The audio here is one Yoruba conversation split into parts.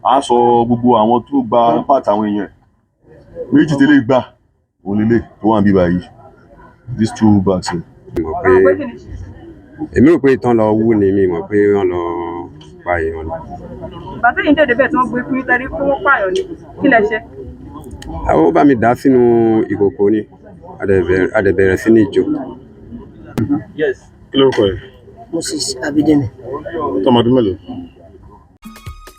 a sọ gbogbo àwọn tó gba pàtàkì àwọn èèyàn méjì tẹ́lẹ̀ gbà òun lélẹ̀ tó wà níbí báyìí these 2 bags. Èmi rò pé ìtàn lọ wú ni mi mọ̀ pé wọ́n lọ pa èèyàn ni. Bàtà yìí dẹ̀dẹ̀ bẹ́ẹ̀ tí wọ́n gbé fún yín tẹ́lẹ̀ pé wọ́n pààyàn ni kí lẹ ṣe? Àwọn bá mi dá sínú ìkòkò ni a dẹ̀ bẹ̀rẹ̀ sí ní ìjó. Kí lórúkọ ẹ? Moses Abidemi. Tọmọdún mélòó?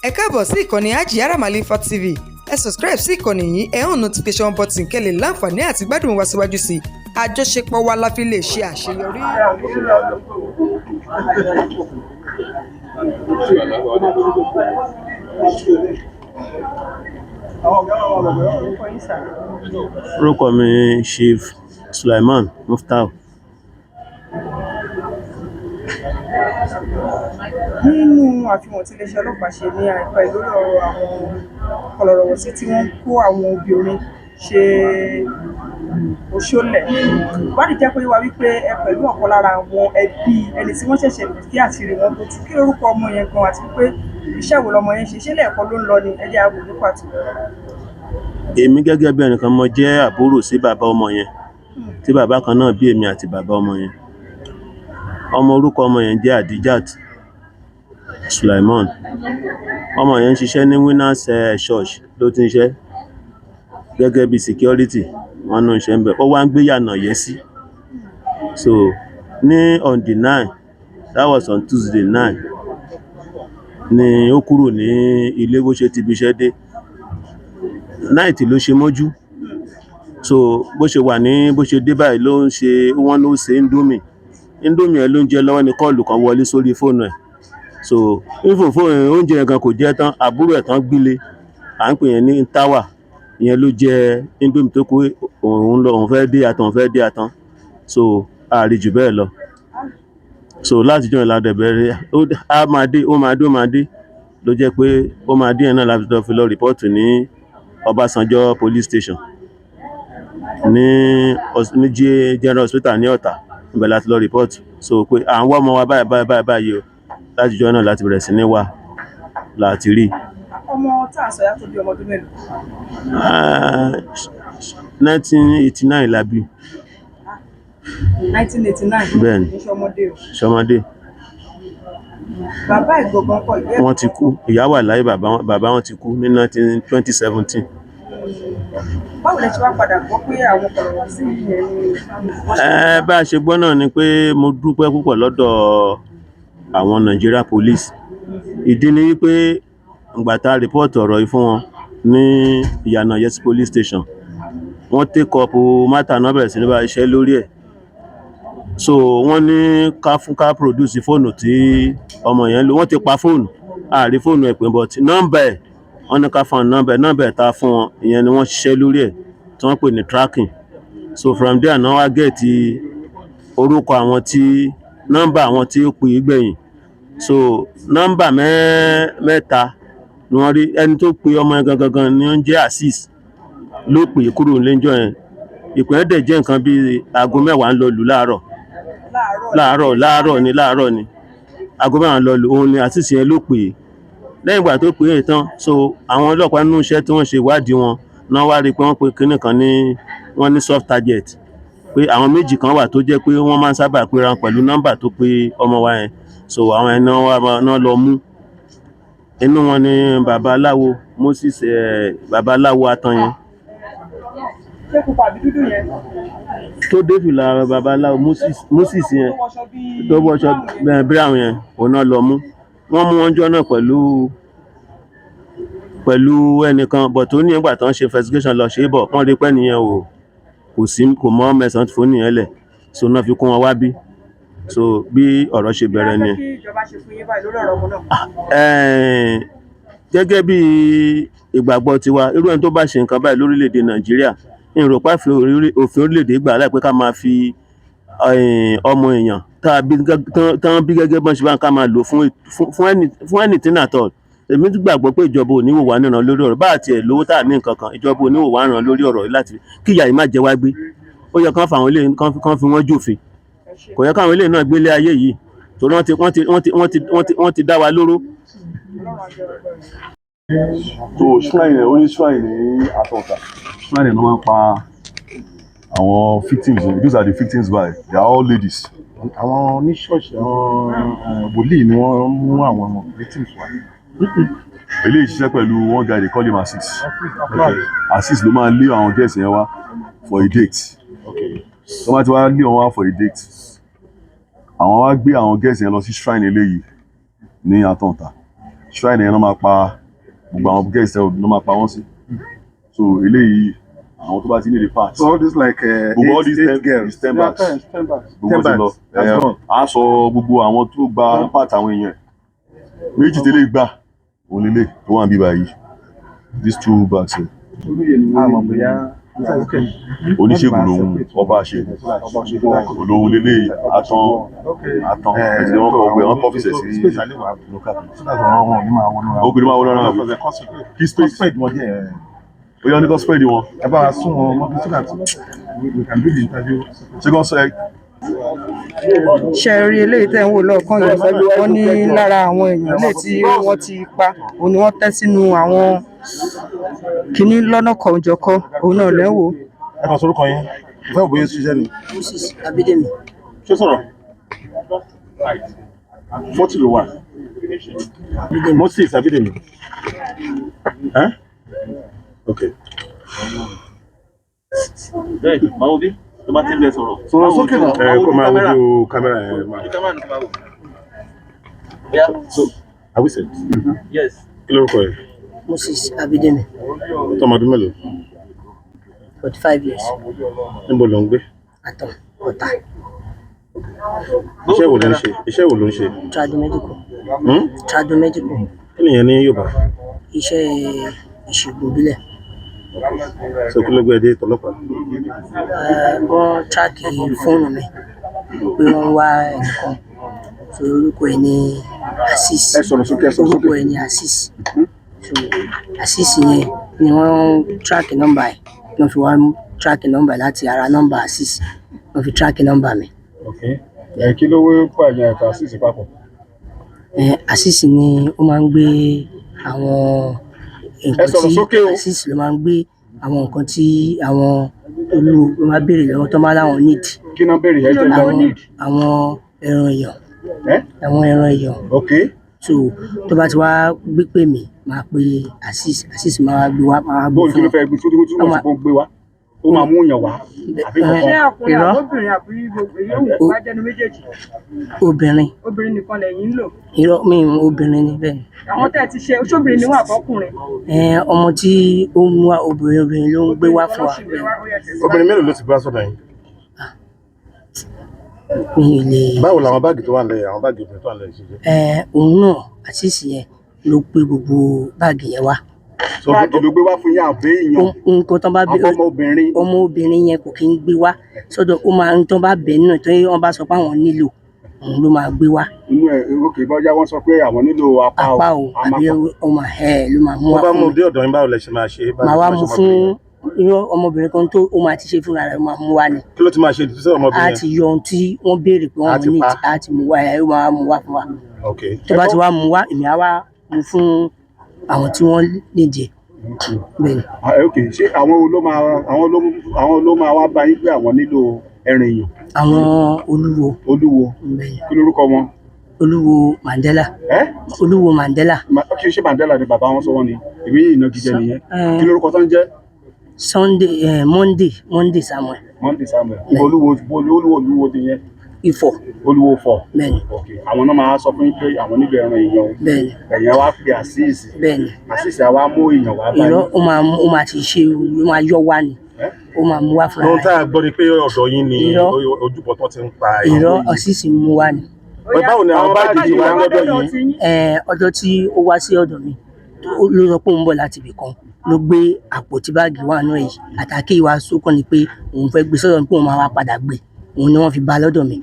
Ẹ káàbọ̀ sí ìkànnì Hajiyara Malifa TV. Ẹ subscribe sí ìkànnì yìí, ẹ hàn notification button kẹ́lẹ̀ láǹfààní àti gbádùn wa síwájú sí i. Àjọṣepọ̀ wa la fi lè ṣe àṣeyọrí. Orúkọ mi Chief Sulaiman Muftau. Nínú àfihàn tí iléeṣẹ́ ọlọ́pàá ṣe ní àìpẹ́ lórí ọ̀rọ̀ àwọn kọlọ̀rọ̀wọ̀sí tí wọ́n kó àwọn obìnrin ṣe òṣòlẹ̀, ìwádìí jẹ́ pé wá wípé ẹ pẹ̀lú ọ̀kan lára àwọn ẹbí ẹni tí wọ́n ṣẹ̀ṣẹ̀ kí àṣírí wọn tó tú. Kí lórúkọ ọmọ yẹn gan àti pé iṣẹ́ wo lọmọ yẹn ṣe, ṣé lẹ́ẹ̀kan ló ń lọ ni ẹjẹ́ ààbò ní pàtó? Èmi gẹ́gẹ́ bí ẹnìkan mo jẹ́ àbúrò sí bàbá ọmọ yẹn tí bàbá kan náà bí èmi àti bàbá ọmọ yẹn. Orúkọ ọmọ yẹn jẹ́ Adijat Sulaiman. Ọmọ yẹn ń ṣiṣẹ́ ní Winners Church ló ti ń ṣe gẹ́gẹ́ bí security, wọ́n náà ń ṣe ń bẹ̀. Ó wá ń gbé yànà yẹn sí. So ní on the 9, that was on Tuesday 9, ni ó kúrò ní ilé bó ṣe ti bí iṣẹ́ dé. Night ló ṣe mọ́jú. So bó ṣe wà ní bó ṣe dé báyìí ló ń ṣe, wọ́n ló ṣe Indomie ẹ̀ ló ń jẹ lọ́wọ́ ní kọ́ọ̀lù kan wọlé sórí fóònù ẹ̀. So even fóònù oúnjẹ yẹn gan kò jẹ́ tán, àbúrò ẹ̀ tán gbílé, à ń pè yẹn ní táwà, ìyẹn ló jẹ Indomie tó kó òun fẹ́ dé àtàn. So ààrí jù bẹ́ẹ̀ lọ. So láti jọ́ ìlàdẹ̀ bẹ̀rẹ̀ ó máa dé ló jẹ́ pé ó máa dé ẹ̀ náà láti lọ fi lọ rìpọ́ọ̀tù ní Ọbásanjọ́ police station ní General Hospital ní Ọ̀tà, ibẹ̀ láti lọ rìpọ́ọ̀tù. So pé à ń wá ọmọ wa báyìí o, láti jọ́ náà láti bẹ̀rẹ̀ sí ní wá láti rí. Ọmọ tá à ń sọ yá tó bí ọmọ ọdún mélòó? 1989 la bí. 1989? Bẹ́ẹ̀ni. Ṣọmọdé. Bàbá ìgbọ̀ngàn kọ̀ ìgbẹ́. Wọ́n ti kú, ìyá wà láyé, bàbá wọn ti kú ní 2017. Báwo lẹ ṣe wá padà gbọ́ pé àwọn kọlọ̀rọ̀wọ̀sí yẹn ni? Bá a ṣe gbọ́ náà ni pé mo dúpẹ́ púpọ̀ lọ́dọ̀ àwọn Nigeria police. Ìdí ni wípé ìgbà tá a rìpọ́ọ̀tù ọ̀rọ̀ yìí fún wọn ní ìyànà Yẹsí police station, wọ́n take up matter náà bẹ̀rẹ̀ sí ní bá iṣẹ́ lórí ẹ̀. So wọ́n ní ká produce fóònù tí ọmọ yẹn lò. Wọ́n ti pa fóònù, àárí fóònù ẹ̀ pé but nọ́mbà ẹ̀ wọ́n ní ká fún nọ́mbà ẹ̀ tá fún wọn, ìyẹn ni wọ́n ṣiṣẹ́ lórí ẹ̀ tí wọ́n pè ní tracking. So from there náà wá gẹ̀ẹ́tì orúkọ àwọn tí nọ́mbà àwọn tí ó pè é gbẹ̀yìn. So nọ́mbà mẹ́ta ni wọ́n rí. Ẹni tó pe ọmọ yẹn gangan ni ó ń jẹ́ Azeez ló pè é kúrò lẹ́jọ́ yẹn. Ìpè ẹ̀ dẹ̀ jẹ́ nǹkan bíi aago 10 ń lọ lù láàárọ̀ ni aago 10 ń lọ lù. Òun ni Azeez yẹn ló pè é. Lẹ́yìn ìgbà tó pè é tán, so àwọn ọlọ́pàá nínú iṣẹ́ tí wọ́n ṣe ìwádìí wọn náà wá rí pé wọ́n pe kinní kan wọ́n ní soft target, pé àwọn méjì kan wà tó jẹ́ pé wọ́n máa ń sábà pera pẹ̀lú nọ́mbà tó pe ọmọ wa yẹn. So àwọn ẹni náà lọ mú. Inú wọn ni babaláwo Moses, babaláwo atan yẹn. Ṣé pupa àbí dúdú yẹn? Tó dé fìlà babaláwo Moses yẹn tó wọṣọ brown yẹn, òun náà lọ mú. Wọ́n mú wọn jọ náà pẹ̀lú ẹnìkan, but tó ní ìgbà tán ṣe investigation lọ ṣe bọ̀, wọ́n rí pé nìyẹn kò mọ́ mẹ́sàn-án fún nìyẹn lẹ̀. So náà fi kún wọn wá bí. So bí ọ̀rọ̀ ṣe bẹ̀rẹ̀ ni. Kí ìjọba ṣe fún yín báyìí lórí ọ̀rọ̀ ọmọ náà? Gẹ́gẹ́ bí ìgbàgbọ́ tiwa, irú ẹni tó bá ṣe nǹkan báyìí lórílẹ̀‐èdè Nàìjíríà, ìrọ̀pá òfin orílẹ̀‐èdè gbà láì pé ká máa fi ọmọ èèyàn tán bí gẹ́gẹ́ bọ́n ṣe bá ń ká máa lò fún anything at all. Èmi tún gbàgbọ́ pé ìjọba ò ní wò wá níran lórí ọ̀rọ̀. Bá àti ẹ̀ lówó tá à ní nǹkan kan, ìjọba ò ní wò wá níran lórí ọ̀rọ̀ yìí láti kí ìyà yìí má jẹ wá gbé. Ó yẹ kán fàwọn eléyìí kán fi wọ́n jófin. Kò yẹ káwọn eléyìí náà gbélé ayé yìí torí wọ́n ti dá wa lóró. So shrine only shrine ní Àtọ̀tà. Shrine ló máa ń pa àwọn victims. These are the victims by. They are all ladies. Àwọn oníṣọ́ọ̀ṣì àwọn wòlíì ni wọ́n mú àwọn victims wá. Eléyìí ṣiṣẹ́ pẹ̀lú one guy they call him Assis. Assis ló máa ń lé àwọn girls yẹn wá for a date. Tó bá ti wá lé wọn wá for a date, àwọn wá gbé àwọn girls yẹn lọ sí shrine eléyìí ní Àtọ̀tà. Shrine yẹn ló máa pa gbogbo àwọn girls yẹn ló máa pa wọ́n sí. So eléyìí àwọn tó bá ti ní the part. So all this like all these 10 girls, 10 bags. 10 bags. Gbogbo ti lọ. A sọ gbogbo àwọn tó gba part àwọn èèyàn. Méjì tẹ́lẹ̀ gbà òun lélẹ̀ tó wà níbí báyìí. These 2 bags here. Oníṣègùn lòun ọba ṣe olóhun lélẹ̀ àtàn ẹ̀sìn wọn kọ̀ ọ̀gbẹ́ wọn kọ́ fíṣẹ̀ sí obìnrin máa wọ́n lọ́rọ̀ kí spread wọn jẹ́ ó yọ ní kọ́ spread wọn. Ẹ bá wa sún wọn mọ́ bí so that we can do the interview. Ṣé kọ́ sọ ẹ. ṣe rí eléyìí tẹ́ ń wò lọ́ọ̀kan yìí wọ́n ní lára àwọn èèyàn lè tí wọ́n ti pa òun ni wọ́n tẹ́ sínú àwọn kinní lọ́nà kọ̀ọ̀jọ̀kan òun náà lẹ́ ń wò. Ẹ kàn sórúkọ yín ìfẹ́ òbóyè ṣiṣẹ́ ni. Moses Abidemi. Ṣé sọ̀rọ̀? 40 ló wà. Moses Abidemi. Okay. Bẹ́ẹ̀ báwo bí tó bá ti ń bẹ sọ̀rọ̀. Sọ̀rọ̀ sókè náà. Kó máa wojú kámẹ́rà yẹn máa. So, are we set? Yes. Kí lórúkọ yẹn? Moses Abidemi. Tọ́mọdún mélòó? 45 years. Níbo ló ń gbé? Àtọ̀tà. Iṣẹ́ wo ló ń ṣe? Iṣẹ́ wo ló ń ṣe? Tradomedical. Tradomedical. Kí nìyẹn ní Yorùbá? Iṣẹ́ ìṣègùn ìbílẹ̀. So kí ló gbé ẹ dé tọlọ́pàá? Wọ́n tíráàkì fóònù mi pé wọ́n wá ẹnìkan. So orúkọ ẹ̀ ní Assis. Ẹ sọ̀rọ̀ sókè, ẹ sọ̀rọ̀ sókè. Orúkọ ẹ̀ ní Assis. So Assis yẹn ni wọ́n tíráàkì nọ́mbà ẹ̀. Wọ́n fi wá tíráàkì nọ́mbà láti ara nọ́mbà Assis. Wọ́n fi tíráàkì nọ́mbà mi. Kí ló wé pààyàn ẹ̀ka Assis papọ̀? Assis ni ó máa ń gbé àwọn nǹkan tí Assis ló máa ń gbé àwọn nǹkan tí àwọn Oluwo máa béèrè lọ́wọ́ tó máa láwọn need. Kí náà béèrè ẹ jẹ́ lọ́wọ́ need? Àwọn ẹran èèyàn. Àwọn ẹran èèyàn. So tó bá ti wá gbé pè mí máa pe Assis máa gbé wá máa gbé Bóòlù kí ló fẹ́ gbé tó máa fún gbé wá? Ó máa mú yàn wá. ṣé ọkùnrin àbóbìnrin àbí gbogbo èyí ò bá jẹnu méjèèjì. Obìnrin nìkan lẹ́yìn ń lò. Irọ́ mi obìnrin ni bẹ́ẹ̀. Àwọn tẹ́ ti ṣe ṣóbìnrin ni wọ́n àbọ́kùnrin. Ọmọ tí ó mú wa obìnrin ló ń gbé wá fún wa. Obìnrin mélòó ló ti bá sọ́dọ̀ yín? Mi ò lè. Báwo làwọn báàgì tó wà lẹ́yìn àwọn báàgì obìnrin tó wà lẹ́yìn ṣe jẹ́? Òun náà Assis yẹn ló gbé gbogbo báàgì yẹn wá. So báàgì ló gbé wá fún yín àbẹ́ èèyàn? Nǹkan tó bá bẹ ọmọbìnrin yẹn kò kí ń gbé wá sọ́dọ̀ ó máa ń tó bá bẹ̀ nínú tó wọ́n bá sọ pé àwọn nílò òun ló máa gbé wá. Inú ẹ̀ òkè bọ́jà wọ́n sọ pé àwọn nílò apá o àbí ọmọ ló máa mú wá fún mi. Wọ́n bá mú dé ọ̀dọ̀ yín báwo lẹ ṣe máa ṣe? Màá wá mú fún ọmọbìnrin kan tó ó máa ti ṣe fúnra rẹ̀ ó máa mú wá ni. Kí ló ti máa ṣe ìdílé ọmọbìnrin yẹn? A ti yọ ohun tí wọ́n béèrè pé wọ́n ní a ti mú wá ó máa mú wá fún wa. Tó bá ti wá mú wá èmi á wá mú fún àwọn tí wọ́n lè jẹ. Bẹ́ẹ̀ni. Ṣé àwọn ló máa wá bá yín pé àwọn nílò ẹran èèyàn? Àwọn Oluwo. Kí lorúkọ wọn? Oluwo Mandela. Oluwo Mandela. Kí ṣe Mandela ni bàbá wọn sọ wọn ni èmi yìí ìnagijẹ nìyẹn. Kí lorúkọ tó ń jẹ́? Monday Samuel. Oluwo ti yẹn. Ifọ̀. Oluwo fọ̀. Bẹ́ẹ̀ni. Àwọn náà máa sọ fún yín pé àwọn nílò ẹran èèyàn. Bẹ́ẹ̀ni. Ẹ̀yin wá pe Assis. Bẹ́ẹ̀ni. Assis àwa mú èèyàn wá báyìí. Irọ́ ó máa ti ṣe ó máa yọ wá ni. Ó máa mú wá fúnra rẹ̀. Lóhun tá a gbọ́ ni pé ọ̀dọ̀ yín ni ojúbọ tó ti ń pa èèyàn. Irọ́ Assis mú wá ni. Báwo ni àwọn báàgì ti wá lọ́dọ̀ yín? Ọjọ́ tí ó wá sí ọ̀dọ̀ mi ló sọ pé òun bọ̀ láti ibì kan ló gbé àpò tí báàgì wà náà yìí àtàkì ìwà sókàn ni pé òun fẹ́ gbé sọ́dọ̀ pé òun máa wá padà gbé òun ni wọ́n fi bá lọ́dọ̀ mi.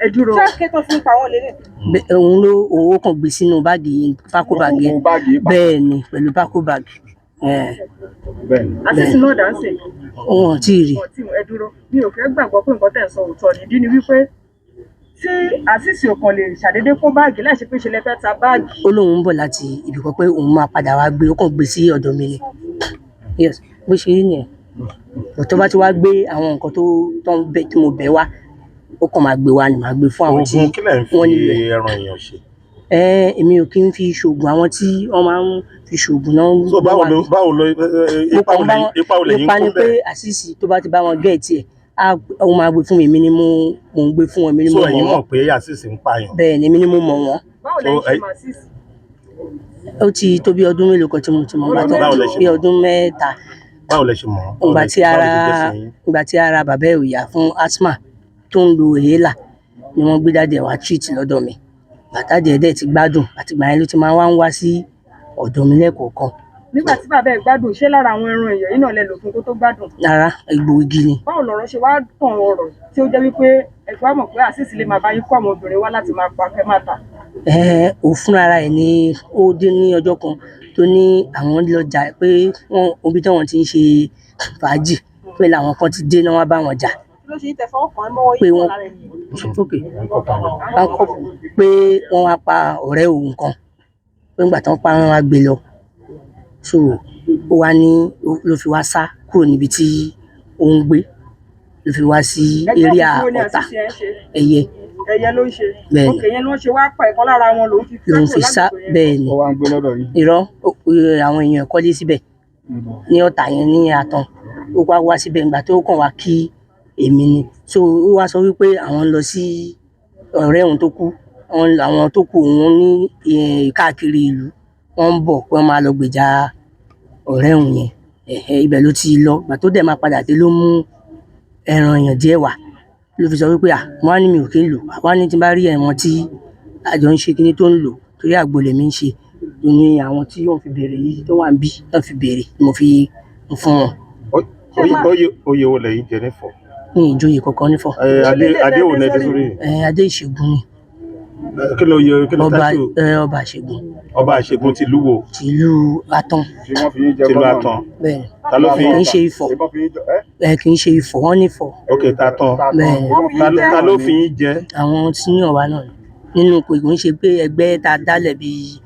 Ẹ dúró. Ṣé kẹ́tọ́ fún pa wọ́n lélẹ̀? Òun kàn gbé sínú báàgì pákó báàgì yẹn bẹ́ẹ̀ ni pẹ̀lú pákó báàgì. Assis náà dáńsè. Wọn ò tí ì rí. Ẹ dúró mi ò fẹ́ gbàgbọ́ pé nǹkan tẹ̀ ń sọ òótọ́ ni ìdí ni wípé tí àṣìṣe ò kàn lè ṣàdédé kó báàgì láì ṣe pé ṣe lè fẹ́ ta báàgì. ó lóun ń bọ̀ láti ibì kan pé òun máa padà wá gbé, ó kàn gbé sí ọ̀dọ̀ mi ni. Yes, bó ṣe rí nìyẹn. Tó bá ti wá gbé àwọn nǹkan tó ń bẹ tí mo bẹ̀ wá, ó kàn máa gbé wá ni màá gbé fún àwọn tí oògùn kílẹ̀ ń fi wọ́n nílò ẹ̀. ẹran èèyàn ṣe. Èmi ò kí ń fi ṣoògùn, àwọn tí wọ́n máa ń fi ṣoògùn náà ń so gbé wá mi. báwo ló ipa ò lè yín ipa ni kó pé bẹ́ẹ̀. àṣìṣì tó bá ti bá wọn gẹ̀ẹ́tì ẹ̀ ó máa gbé fún mi, èmi ni mo ń gbé fún wọn, èmi ni so mo ẹ̀yin mọ̀ mọ̀ wọ́n. pé àṣìṣe ń pààyàn. Bẹ́ẹ̀ ni èmi ni mo mọ̀ wọ́n. Báwo lẹ ṣe máa sí? Ó ti tó bí ọdún mélòó kan tí mo ti mọ̀ wọ́n, Báwo lẹ ṣe bí mọ̀? ọdún mẹ́ta. báwo lẹ ṣe mọ̀? Ìgbà tí ara bàbá ẹ̀ ò yá fún asthma tó ń lo èélà ni wọ́n gbé dáadé wá treat lọ́dọ̀ mi. Bàtà díẹ̀ ti gbádùn, àtìgbà yẹn ló ti máa ń wá sí ọ̀dọ̀ mi lẹ́ẹ̀kọ̀ọ̀kan. Nígbà tí bàbá ẹ̀ gbádùn, ṣé lára àwọn ẹran èèyàn yìí náà lẹ lò fún kó tó gbádùn? Rárá, egbòogi ni. Báwo lọ̀rọ̀ ṣe wá tàn ọ̀rọ̀ tí ó jẹ́ wípé ẹ̀gbọ́n mọ̀ pé àṣìṣe lè máa bá yín kó àwọn obìnrin wá láti máa pa kẹ́ máa tà? Òun fúnra ara ẹ̀ ni ó dé ní ọjọ́ kan tó ní àwọn lọ́jà pé obi tí wọ́n ti ń ṣe fàájì pé làwọn kan ti dé náà wá bá wọn jà. Kí ló ṣe yín tẹ fọwọ́ kàn án mọ́wọ́ Pé yín wọ́n lára ẹ̀? pé wọ́n wá pa ọ̀rẹ́ òun kan, pé nígbà tí wọ́n pa wọ́n wá gbé lọ. So ó wá ní ló fi wá sá kúrò níbi tí ó ń gbé, ló fi wá sí eré Ọ̀tà ẹ̀yẹ. Ẹ̀yẹ ló ń ṣe. Bẹ́ẹ̀ni. Òkè yẹn ni wọ́n ṣe wá pa ìkan lára wọn lòún fi sá bẹ́ẹ̀ ni. ó wá ń gbé lọ́dọ̀ yín. Irọ́ àwọn èèyàn kọ́lé síbẹ̀ ní Ọ̀tà yẹn ní Àtàn, ó wá síbẹ̀ ìgbà tó kàn wá kí èmi ni. So ó wá sọ wípé àwọn ń lọ sí ọ̀rẹ́ òun tó kú, àwọn tó kù òun ní káàkiri ìlú, wọ́n ń bọ̀ pé wọ́n máa lọ gbèjà ọ̀rẹ́ òun yẹn. Ibẹ̀ ló ti lọ, ìgbà tó dẹ̀ máa padà dé ló mú ẹran èèyàn díẹ̀ wá, ló fi sọ wípé wọ́n á ní mi ò kí ń lò, wọ́n á ní tí n bá rí ẹ̀wọ̀n tí àjọ ń ṣe kíní tó ń lò torí àgbo lèmi ń ṣe ni àwọn tí wọ́n fi béèrè yìí tó wà ń bí wọ́n fi béèrè ni mo fi ń fún wọn. oyè wo lẹ́yìn jẹ nífọ̀? Ní ìjòyè kankan nífọ̀. adé wo lẹ́dí sórí? Adé Ìṣègùn ni. kí ló táṣù? Ọba Ìṣègùn. ọba Ìṣègùn ti ìlú wo? Ti ìlú Àtàn. tí wọ́n fi yín jẹ tìlú bọ́lá Àtàn. Bẹ́ẹ̀ni. ta ló fi Kì í ṣe Ifọ̀. ìbọn fi yín jẹ Kì í ṣe Ifọ̀, wọ́n ní Ifọ̀. ok t'Àtàn. Bẹ́ẹ̀ni. ta ló fi yín jẹ? Àwọn senior wa náà ni. Nínú pé kò ń ṣe pé ẹgbẹ́ tá a dálẹ̀ bíi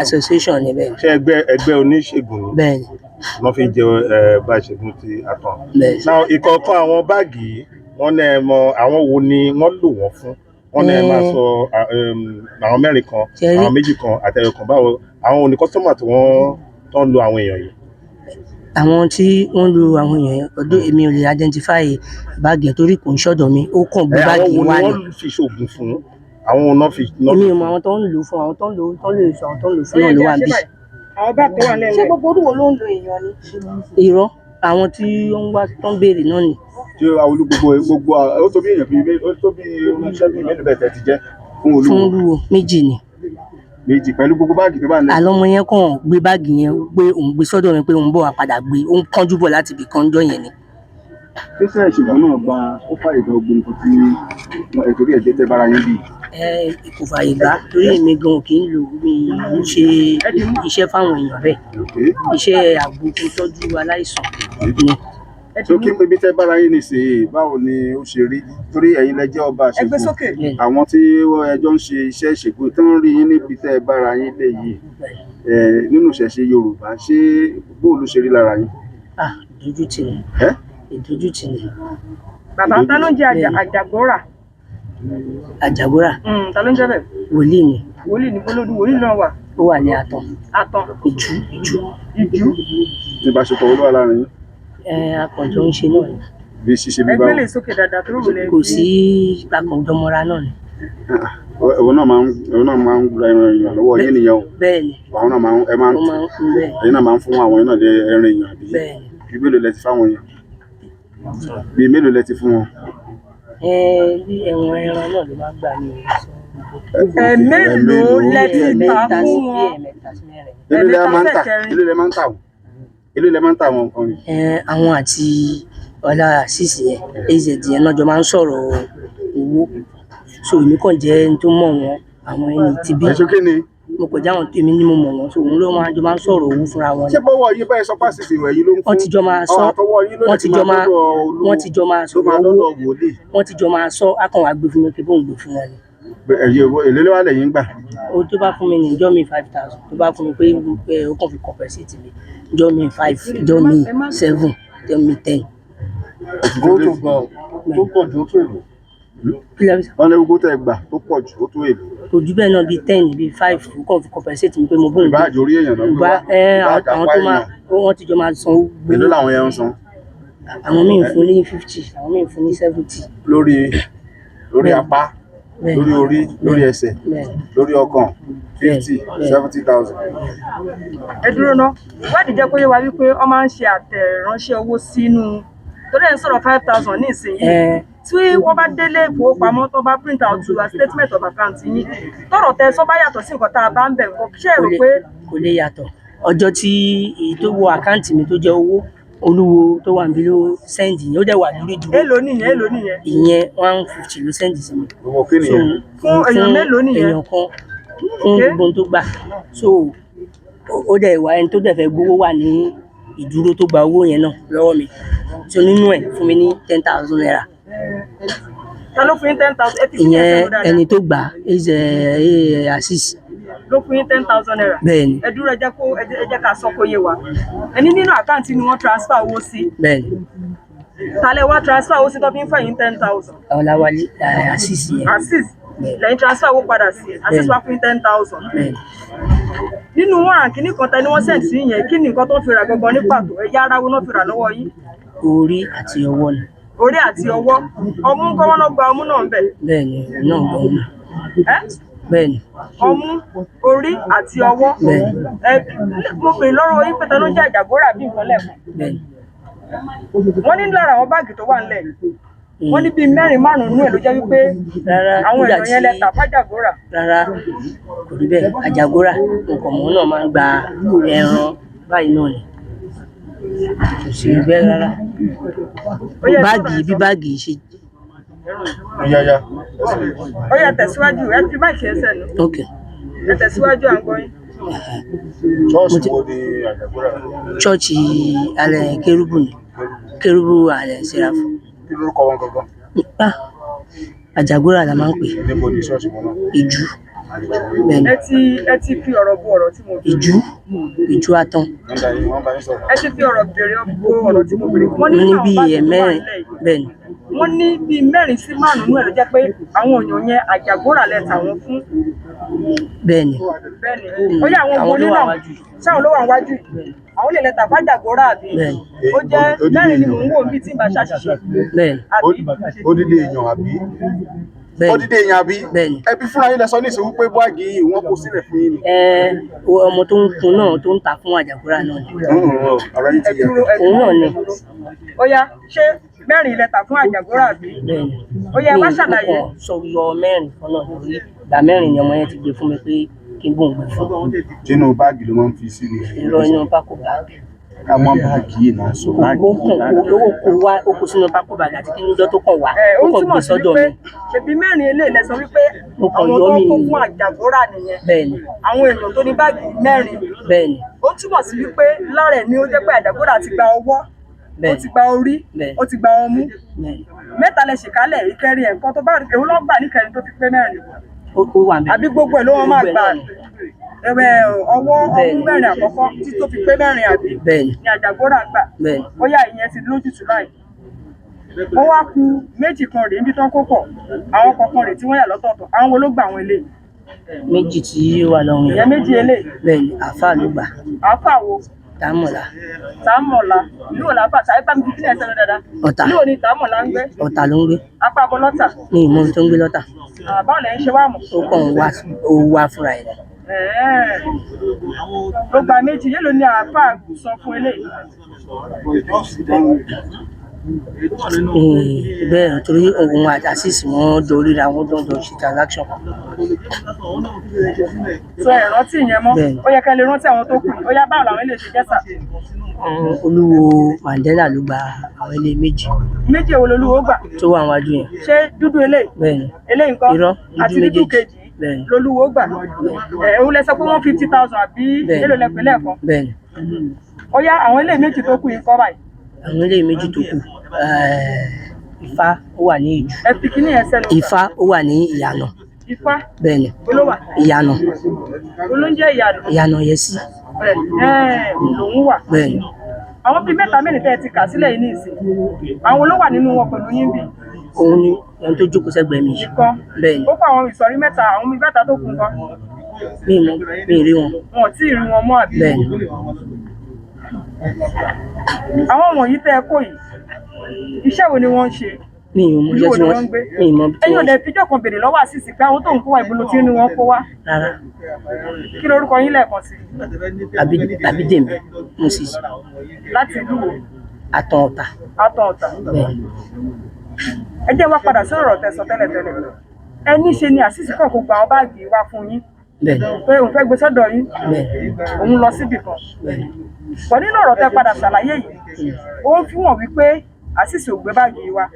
association ni bẹ́ẹ̀. ṣé ẹgbẹ́ oníṣègùn ni Bẹ́ẹ̀ni. wọ́n fi jẹ Ọba Ìṣègùn ti Àtàn. Bẹ́ẹ̀ni. náà ìkọ̀ọ̀kan àwọn báàgì yìí wọ́n ní ẹ mọ àwọn wo ni wọ́n lò wọ́n fún, wọ́n ní ẹ máa sọ àwọn mẹ́rin kan, Ṣẹ́rí. àwọn méjì kan àtẹyọ kan, báwo àwọn òní kọ́sítọ́mà tí wọ́n tó ń lo àwọn èèyàn yìí? Àwọn tí wọ́n lu àwọn èèyàn ọdún èmi ò lè identify báàgì ẹ̀ torí kò ń ṣọ̀dọ̀ mi, ó kàn gbé àwọn báàgì wo ni wá ni. wọ́n fi ṣoògùn fún, àwọn wo náà fi Èmi ò mọ àwọn tó ń lò fún, àwọn tó ń lò fún náà ló wà bí. àwọn bá tó wà lẹ́nu. ṣé gbogbo orúwo ló ń lo èèyàn ni? Irọ́ àwọn tí wọ́n wá tó ń béèrè náà ni. tí Olú gbogbo ó tó bí èèyàn bíi ó tó bí oníṣẹ́ bíi mélòó bẹ́ẹ̀ tẹ́ ti jẹ́ fún Fún Olúwo Oluwo méjì ni. méjì pẹ̀lú gbogbo báàgì tó bá ń lẹ̀. Àlọ́mọ yẹn kàn gbé báàgì yẹn pé òun gbé sọ́dọ̀ mi pé òun bọ̀ wá padà gbé, ó ń kánjú bọ̀ láti ibì kan jọ yẹn ni. ṣíṣe ìṣègùn náà gba ó fàyè gba ogun nǹkan tí ètò orí ẹ̀jẹ̀ tẹ́ bára yín bíi. Kò fààyè gbà torí èmi gan kì í lò mí ń ṣe iṣẹ́ fáwọn èèyàn bẹ́ẹ̀, iṣẹ́ àgbo tó tọ́jú aláìsàn ni. tó kí pé bí tẹ́ bára yín nìsín báwo ni ó ṣe rí torí ẹ̀yin lẹ jẹ́ ọba Ẹgbẹ́ Ìṣègùn sókè. àwọn tí ẹjọ́ ń ṣe iṣẹ́ ìṣègùn tó ń rí yín níbi tẹ́ bára yín lé yìí nínú ìṣẹ̀ṣe Yorùbá ṣé bóò ló ṣe rí lára yín? Ìdójútì ni. Ìdójútì ni. Bàbá ta ló ń jẹ àjàgbọ́rà? Àjàgbọ́rà. Ta ló ń jẹ bẹ́ẹ̀? Wòlíì ni. Wòlíì ní Bolódù, wòlíì náà wà. Ó wà ní Àtàn. Àtàn. Ìjú. Ìjú. ìbáṣepọ̀ olúwa láàrin yín Akànjọ ń ṣe náà ni. bí ṣíṣe bí Ẹgbẹ́ báwo lè sókè dáadáa tó rò lẹ́. Kò sí akànjọmọ́ra náà ni. òun náà máa ń gba ẹran èèyàn lọ́wọ́ yín nìyẹn o Bẹ́ẹ̀ ni. àwọn náà máa ń Ó máa ń fún bẹ́ẹ̀. ẹ̀yin náà máa ń fún àwọn yẹn náà lé ẹran èèyàn àbí Bẹ́ẹ̀ ni. bí mélòó lẹ ti fáwọn èèyàn bí mélòó lẹ ti fún wọn. Bí ẹ̀wọ̀n ẹran náà ló máa ń gbà ní Mélòó lẹ ti tà ẹ̀mẹ́ta sí fún wọn? ẹ̀mẹ́ta sí mẹ́rin. èló lẹ máa ń tà Ẹ̀ẹ́dẹ́gbẹ̀ta èló lẹ máa ń tà wọn èló lẹ máa ń tà wọn nǹkan yìí. Àwọn àti ọlá àṣìṣe yẹn az yẹn náà jọ máa ń sọ̀rọ̀ owó, so èmi kàn jẹ́ ẹni tó mọ̀ wọ́n, àwọn ẹni tí bí ẹ̀ṣọ́ kí ni. mo kọjá àwọn tèmi ni mo mọ̀ wọ́n so òun ló máa jọ máa ń sọ̀rọ̀ owó fúnra wọn ṣé bọ́wọ́ yín báyìí sọ pásítì ìwẹ̀ yìí ló ń fún wọ́n ti jọ máa sọ àtọwọ́ yín ló wọ́n ti jọ máa wọ́n ti jọ máa ló sọ̀rọ̀ máa owó lọ́dọ̀ wòlíì wọ́n ti jọ máa sọ akọ̀wé gbé fún mi pé bóun gbé fún wọn ni ẹ̀yẹ owó èlé ló wà lẹ́yìn gbà o tó bá fún mi ní ìjọ mi 5,000 tó bá fún mi pé ó kàn fi compensate mi ìjọ mi 5 ìjọ mi 7 ìjọ mi 10 owó tó gbọ́ tó pọ̀ jù ó tó èlò kí lẹ́yìn wọ́n lé gbogbo tẹ́ gbà tó pọ̀ jù ó tó èlò kò jù bẹ́ẹ̀ náà bíi 10 bíi 5 ó kàn fi compensate mi pé mo bóun gbé ìbáàjò orí èèyàn náà gbé wá àwọn tó máa wọ́n ti jọ máa san owó èló làwọn yẹn ń san àwọn míì fún ní 50 àwọn míì fún ní 70 lórí apá lórí orí lórí ẹsẹ̀ lórí ọkàn 50,000-70,000. ẹ dúró ná ìwádìí jẹ́ kó yé wa wípé wọ́n máa ń ṣe àtẹ̀ránṣẹ́ owó sínú torí ẹ̀ ń sọ̀rọ̀ 5,000 ní ìsinyìí tí wọ́n bá délé ìfowópamọ́ tó bá print out a statement of account yín tọ̀rọ̀ tẹ sọ bá yàtọ̀ sí nǹkan tá a bá ń bẹ̀ nǹkan ṣé ẹ rò pé. kò lè yàtọ̀ ọjọ́ tí èyí tó wọ àkáǹtì mi tó jẹ́ owó olúwo tó wà níbi ló sẹ́ǹdì yẹn ó dẹ̀ wà lórí ìdúró èló nìyẹn ìyẹn 150 ló sẹ́ǹdì sí mi owó kí nìyẹn fún èèyàn mélòó nìyẹn èèyàn kan fún gbogbo tó gbà so ó dẹ̀ wá ẹni tó dẹ̀ fẹ́ gbowó wà ní ìdúró tó gba owó yẹn náà lọ́wọ́ mi so nínú ẹ̀ fún mi ní 10,000 naira ta ló fún yín 10,000 ẹ ti fi ìyẹn ẹsẹ̀ lọ dáadáa ẹni tó gbà assist ló fún yín 10,000 naira bẹ́ẹ̀ni ẹ dúró ẹ jẹ́ ká sọ kó yé wa ẹni nínú àkáǹtì ni wọ́n transfer owó sí bẹ́ẹ̀ni tálẹ̀ wá transfer owó sí tó fi ń fẹ̀yìn 10,000 ọ̀làwálé assist yẹn assist lẹ́yìn transfer owó padà sí assist wá fún yín 10,000 bẹ́ẹ̀ni nínú wọn àǹkíní kan tẹ ni wọ́n send sí yẹn kí ni nǹkan tó ń fi rà gangan ní pàtó ẹ̀yà ara wo náà fi rà lọ́wọ́ yín orí àti ọwọ́ ni orí àti ọwọ́ ọmú ń kọ́ wọ́n náà gba ọmú náà ń bẹ̀ bẹ́ẹ̀ni náà gbọ́ ọmọ ẹ́ bẹ́ẹ̀ni ọmú orí àti ọwọ́ mo pè lọ́rọ̀ yín pé ta ló jẹ́ àjàgbóra bí nǹkan lẹ́ẹ̀kan bẹ́ẹ̀ni wọ́n ní lára àwọn báàgì tó wà ńlẹ̀ wọ́n ní bíi 4-5 nínú ẹ̀ ló jẹ́ wípé rárá àwọn èèyàn yẹn lẹ́tà fájàgbóra rárá kò rí bẹ́ẹ̀ àjàgbóra nǹkan mọ́ náà máa ń gba ẹran báyìí náà ni kò sí rí bẹ́ẹ̀ rárá báàgì bí báàgì ṣe yáyá ó yá tẹ̀síwájú ẹ fi máìkì ẹsẹ̀ nù ok ẹ tẹ̀síwájú à ń gbọ́ yín. ṣọ́ọ̀ṣì wo ni àjàgbóra ṣọ́ọ̀ṣì alẹ́ kérúbù ni kérúbù alẹ́ sẹ́ráfù kí lórúkọ wọn gangan àjàgbóra la máa ń pè níbo ni ṣọ́ọ̀ṣì wọn náà ìjú bẹ́ẹ̀ni ẹ ti fi ọ̀rọ̀ bu ọ̀rọ̀ tí mo bèrè ìjú atán wọ́n bá yín sọ̀rọ̀ ẹ ti fi ọ̀rọ̀ bèrè bu ọ̀rọ̀ tí mo bèrè wọ́n ní ní àwọn bíi báàgì tó wà ẹ̀mẹ́rin nílẹ̀ yìí bẹ́ẹ̀ni wọ́n ní bíi 4 sí 5 nínú ẹ̀ ló jẹ́ pé àwọn èèyàn yẹn àjàgbóra lẹ́tà wọn fún bẹ́ẹ̀ni bẹ́ẹ̀ni ó yẹ àwọn àwọn gbóni ló wà náà wájú sáwọn ló wà wájú àwọn lè lẹ́tà fájàgbóra àbí bẹ́ẹ̀ni ó jẹ́ 4 ni mò ń wò bí tí n bá ṣàṣìṣe bẹ́ẹ̀ni àbí odidi èèyàn àbí bẹ́ẹ̀ni odidi èèyàn àbí bẹ́ẹ̀ni ẹbí fúnra yín lẹ sọ ní ìṣòwò pé báàgì yìí wọ́n kó sílẹ̀ fún yín ni. ọmọ tó ń fún náà tó ń ta fún àjàgbóra náà ni ara yín ti yà òun náà ni ó yá ṣé 4 lẹ́tà fún àjàgbóra àbí bẹ́ẹ̀ni ó yẹ wá ṣàlàyé sọ yọ 4 kan náà lórí ìgbà 4 ni ọmọ yẹn ti gbé fún mi pé kí n bóun gbé fún sínú báàgì ló máa ń fi sí ni irọ́ inú pákó báàgì ká mọ báàgì yìí náà sọ báàgì ó kàn owó kó wá ó kó sínú pákó báàgì àti kí níjọ́ tó kàn wá ó ó kàn túmọ̀ gbé sí sọ́dọ̀ wípé mi ṣèbí 4 eléyìí lẹ sọ wípé Mo kàn àwọn yọ tó mí kó ni. fún àjàgbóra nìyẹn bẹ́ẹ̀ni àwọn èèyàn tó ní báàgì 4 bẹ́ẹ̀ni ó túmọ̀ sí wípé lára ẹ̀ ni ó jẹ́ pé àjàgbóra ti gba ọwọ́ ó bẹ́ẹ̀ni ti gba orí Bẹ́ẹ̀. ó ti gba ọmú bẹ́ẹ̀ni 3 lẹ ṣèkálẹ̀ ìkẹrin ẹ̀ nǹkan tó bá èwo ló gbà níkẹrin tó fi pé 4 ó wà mí àbí gbogbo ẹ̀ ló wọ́n máa Gbogbo ẹ̀ gbà náà ni. ọwọ́ Bẹ́ẹ̀ni. ọmú 4 àkọ́kọ́ tí tó fi pé 4 àbí bẹ́ẹ̀ni ni àjàgbóra gbà bẹ́ẹ̀ni ó yá ìyẹn ti lójútùú báyìí ó wá ku méjì kan rèé níbi tán kó pọ̀ àwọn kọ̀ọ̀kan rèé tí wọ́n yà lọ́tọ̀ọ̀tọ̀ àwọn wo ló gbà àwọn eléyìí méjì tí ó wà lọ́rùn ìyẹn yẹn méjì eléyìí bẹ́ẹ̀ni àáfàá ló gbà àáfà wo támọ̀lá tààmọ̀lá ìlú wo làáfà tàbí bá mi fi kílẹ̀ sẹ́nu dáadáa Ọ̀tà. ìlú wo ni tààmọ̀lá ń gbé ọ̀tà ló ń gbé apá abọ́lọ́tà ní ìmọ̀ tó ń gbé lọ́tà báwo lẹ́yìn ṣe wá mọ̀ ó kàn wá ó wá fúnra ẹ̀ ló gba méjì yélò ní àáfà sọ fún eléyìí bẹ́ẹ̀ torí òun àti àṣìṣì wọn jọ ríra wọn jọ ṣe transaction sọ ẹ̀ rántí ìyẹn mọ́ Bẹ́ẹ̀ni. ó yẹ kẹ́ lè rántí àwọn tó kù ó yá báwo làwọn eléyìí ṣe jẹ́ sà olúwo Mandela ló gba àwọn ilé méjì méjì èwo lolúwo gbà tó wà wájú yẹn ṣé dúdú eléyìí bẹ́ẹ̀ni eléyìí nǹkan Irọ́, àti dúdú dúdú méjèèjì. kejì lolúwo gbà òun lẹ sọ pé 150,000 àbí èlò lẹ pè lẹ́ẹ̀kan. bẹ́ẹ̀ni. Ó yá àwọn ilé méjì tó kù yìí kọ́ báyìí. àwọn ilé méjì tó kù Ifá ó wà ní Ìjú. Ẹ fi kíní yẹn sẹ́nu. Ifá ó wà ní Ìyànà. Ifá. bẹ́ẹ̀ni. Olówà. Ìyànà. Olóúnjẹ Ìyànà. Ìyànà yẹn sí. Lòun wà. bẹ́ẹ̀ni. Àwọn bíi mẹ́ta mẹ́rin tẹ́ ẹ ti kà sílẹ̀ yìí ní ìsìn àwọn olówà nínú wọn pẹ̀lú yín bì. òun ni ẹni tó jókòó sẹ́gbẹ̀ẹ́ mi. nìkan. bẹ́ẹ̀ni. Ó kọ àwọn ìsọ̀rí mẹ́ta àwọn bíi mẹ́ta tó kù nǹkan. mi ì rí wọn. Wọn ò tí ì rí wọn mọ́ àbí. bẹ́ẹ̀ni. Àwọn wọ̀nyí tẹ́ ẹ kó yìí iṣẹ́ wo ni wọ́n ń ṣe? mi ì mọ iṣẹ́ tí wọ́n gbé. mi ì mọ tí ẹ̀yin ò wọ́n. lè fíjọ́ kan béèrè lọ́wọ́ àṣìṣì pé àwọn tó ń kó wa ìbolo tí inú wọn kó wá. rárá. Kí lorúkọ yín lẹ́ẹ̀kan sí? Àbídèmí Moses. Láti ìlú wo? Àtàn Ọ̀tà. Àtàn Ọ̀tà. bẹ́ẹ̀ni. Ẹ jẹ́ wá padà sí ọ̀rọ̀ tẹ́ sọ tẹ́lẹ̀tẹ́lẹ̀. Ẹni ṣe ni àṣìṣì kan kò gba àwọn báàgì wá fún yín. bẹ́ẹ̀ni. Pé òun fẹ́ gbé sọ́dọ̀ yín. bẹ́ẹ̀ni. Òun lọ síbì kan. bẹ́ẹ̀ni. Pọ̀ nínú ọ̀rọ̀ tẹ́ padà ṣàlàyé yìí ó ń fi wọ́n wípé àṣìṣì ò gbé báàgì wá.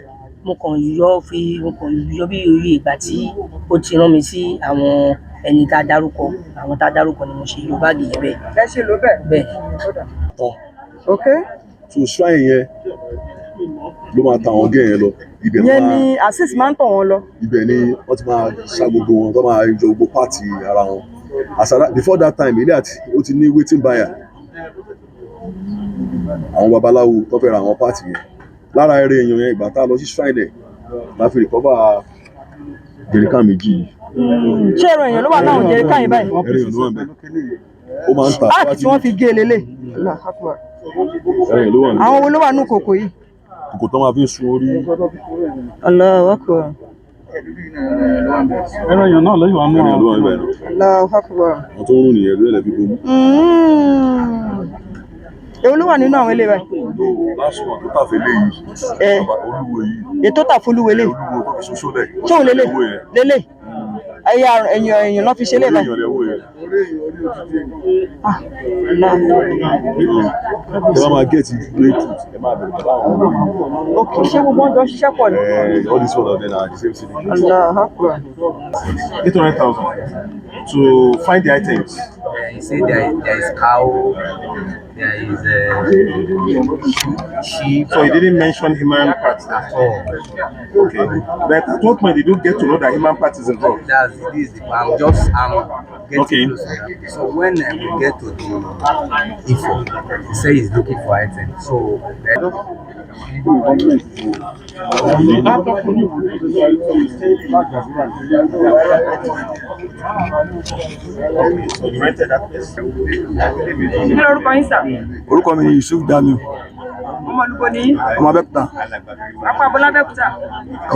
mo kàn yọ bí orí ìgbà tí ó ti rán mi sí àwọn ẹni tá a dárúkọ ni mo ṣe lo báàgì yẹn bẹ́ẹ̀. Ẹ ṣe ló bẹ́ẹ̀. bẹ́ẹ̀. Ok. so shrine yẹn ló máa ta àwọn gẹ́ẹ̀ yẹn lọ ibẹ̀ Ìyẹn ni àṣìṣì máa ń tọ̀ wọ́n lọ. ibẹ̀ ni wọ́n ti máa ṣá gbogbo wọn tó máa jọ gbogbo pààtì ara wọn before that time ilé àti ó ti ní waiting buyer àwọn babaláwo tó fẹ́ ra àwọn pààtì yẹn lára eré èèyàn yẹn ìgbà tá a lọ sí shrine ẹ̀ la fi recover jẹ̀ríkà méjì. Ṣé ẹ̀rọ èèyàn ló wà láwọn jẹ̀ríkà yìí báyìí? ẹ̀rọ èèyàn ló wà níbẹ̀ ó máa ń ta Páàkì tí wọ́n fi gé lélẹ̀. ẹ̀rọ èèyàn ló wà níbẹ̀ Àwọn wo ló wà nínú kòkò yìí? kòkò tó máa fi ń sun orí. Allahu Akbar. ẹ̀rọ èèyàn náà lẹ́yìn wa mú ẹ̀rọ èèyàn ló wà níbẹ̀ náà. Allahu Akbar. àwọn tó ń rún nìyẹn lórí ẹ̀lẹ́bí bomú. Èwo ló wà nínú àwọn ilé báyìí? last one tó tàfẹ́ léyìí Olúwo yìí Ètò tà fún Olúwo lé. Olúwo tó fi ṣoṣo lẹ̀. Ṣé òun lélẹ̀? Lélẹ̀. Ẹyà èèyàn lọ́ fi ṣe lé báyìí. èèyàn lẹ́wọ́ yẹn. ẹ bá máa gẹ̀ẹ́tì breakthrough ẹ máa bẹ̀rẹ̀ pẹ̀lú àwọn olórí. Ok, ṣé gbogbo ọjọ́ ṣiṣẹ́ pọ̀ ni? all this one of them are the same thing. Allahu Akbar. 800,000 to find the items. You see, there is cow, there is sheep. So he didn't mention human parts at all. Okay. But at what point did you get to know that human parts is involved? I'm getting Okay. close to that. So when we get to the info, he say he's looking for items. So So you rented that place? Kí lorúkọ yín sà? Orúkọ mi ni Yusuf Damiu, Ọmọ Olúwo ni yín? ọmọ Abẹ́òkúta, Apá Abọ́lábẹ́kúta?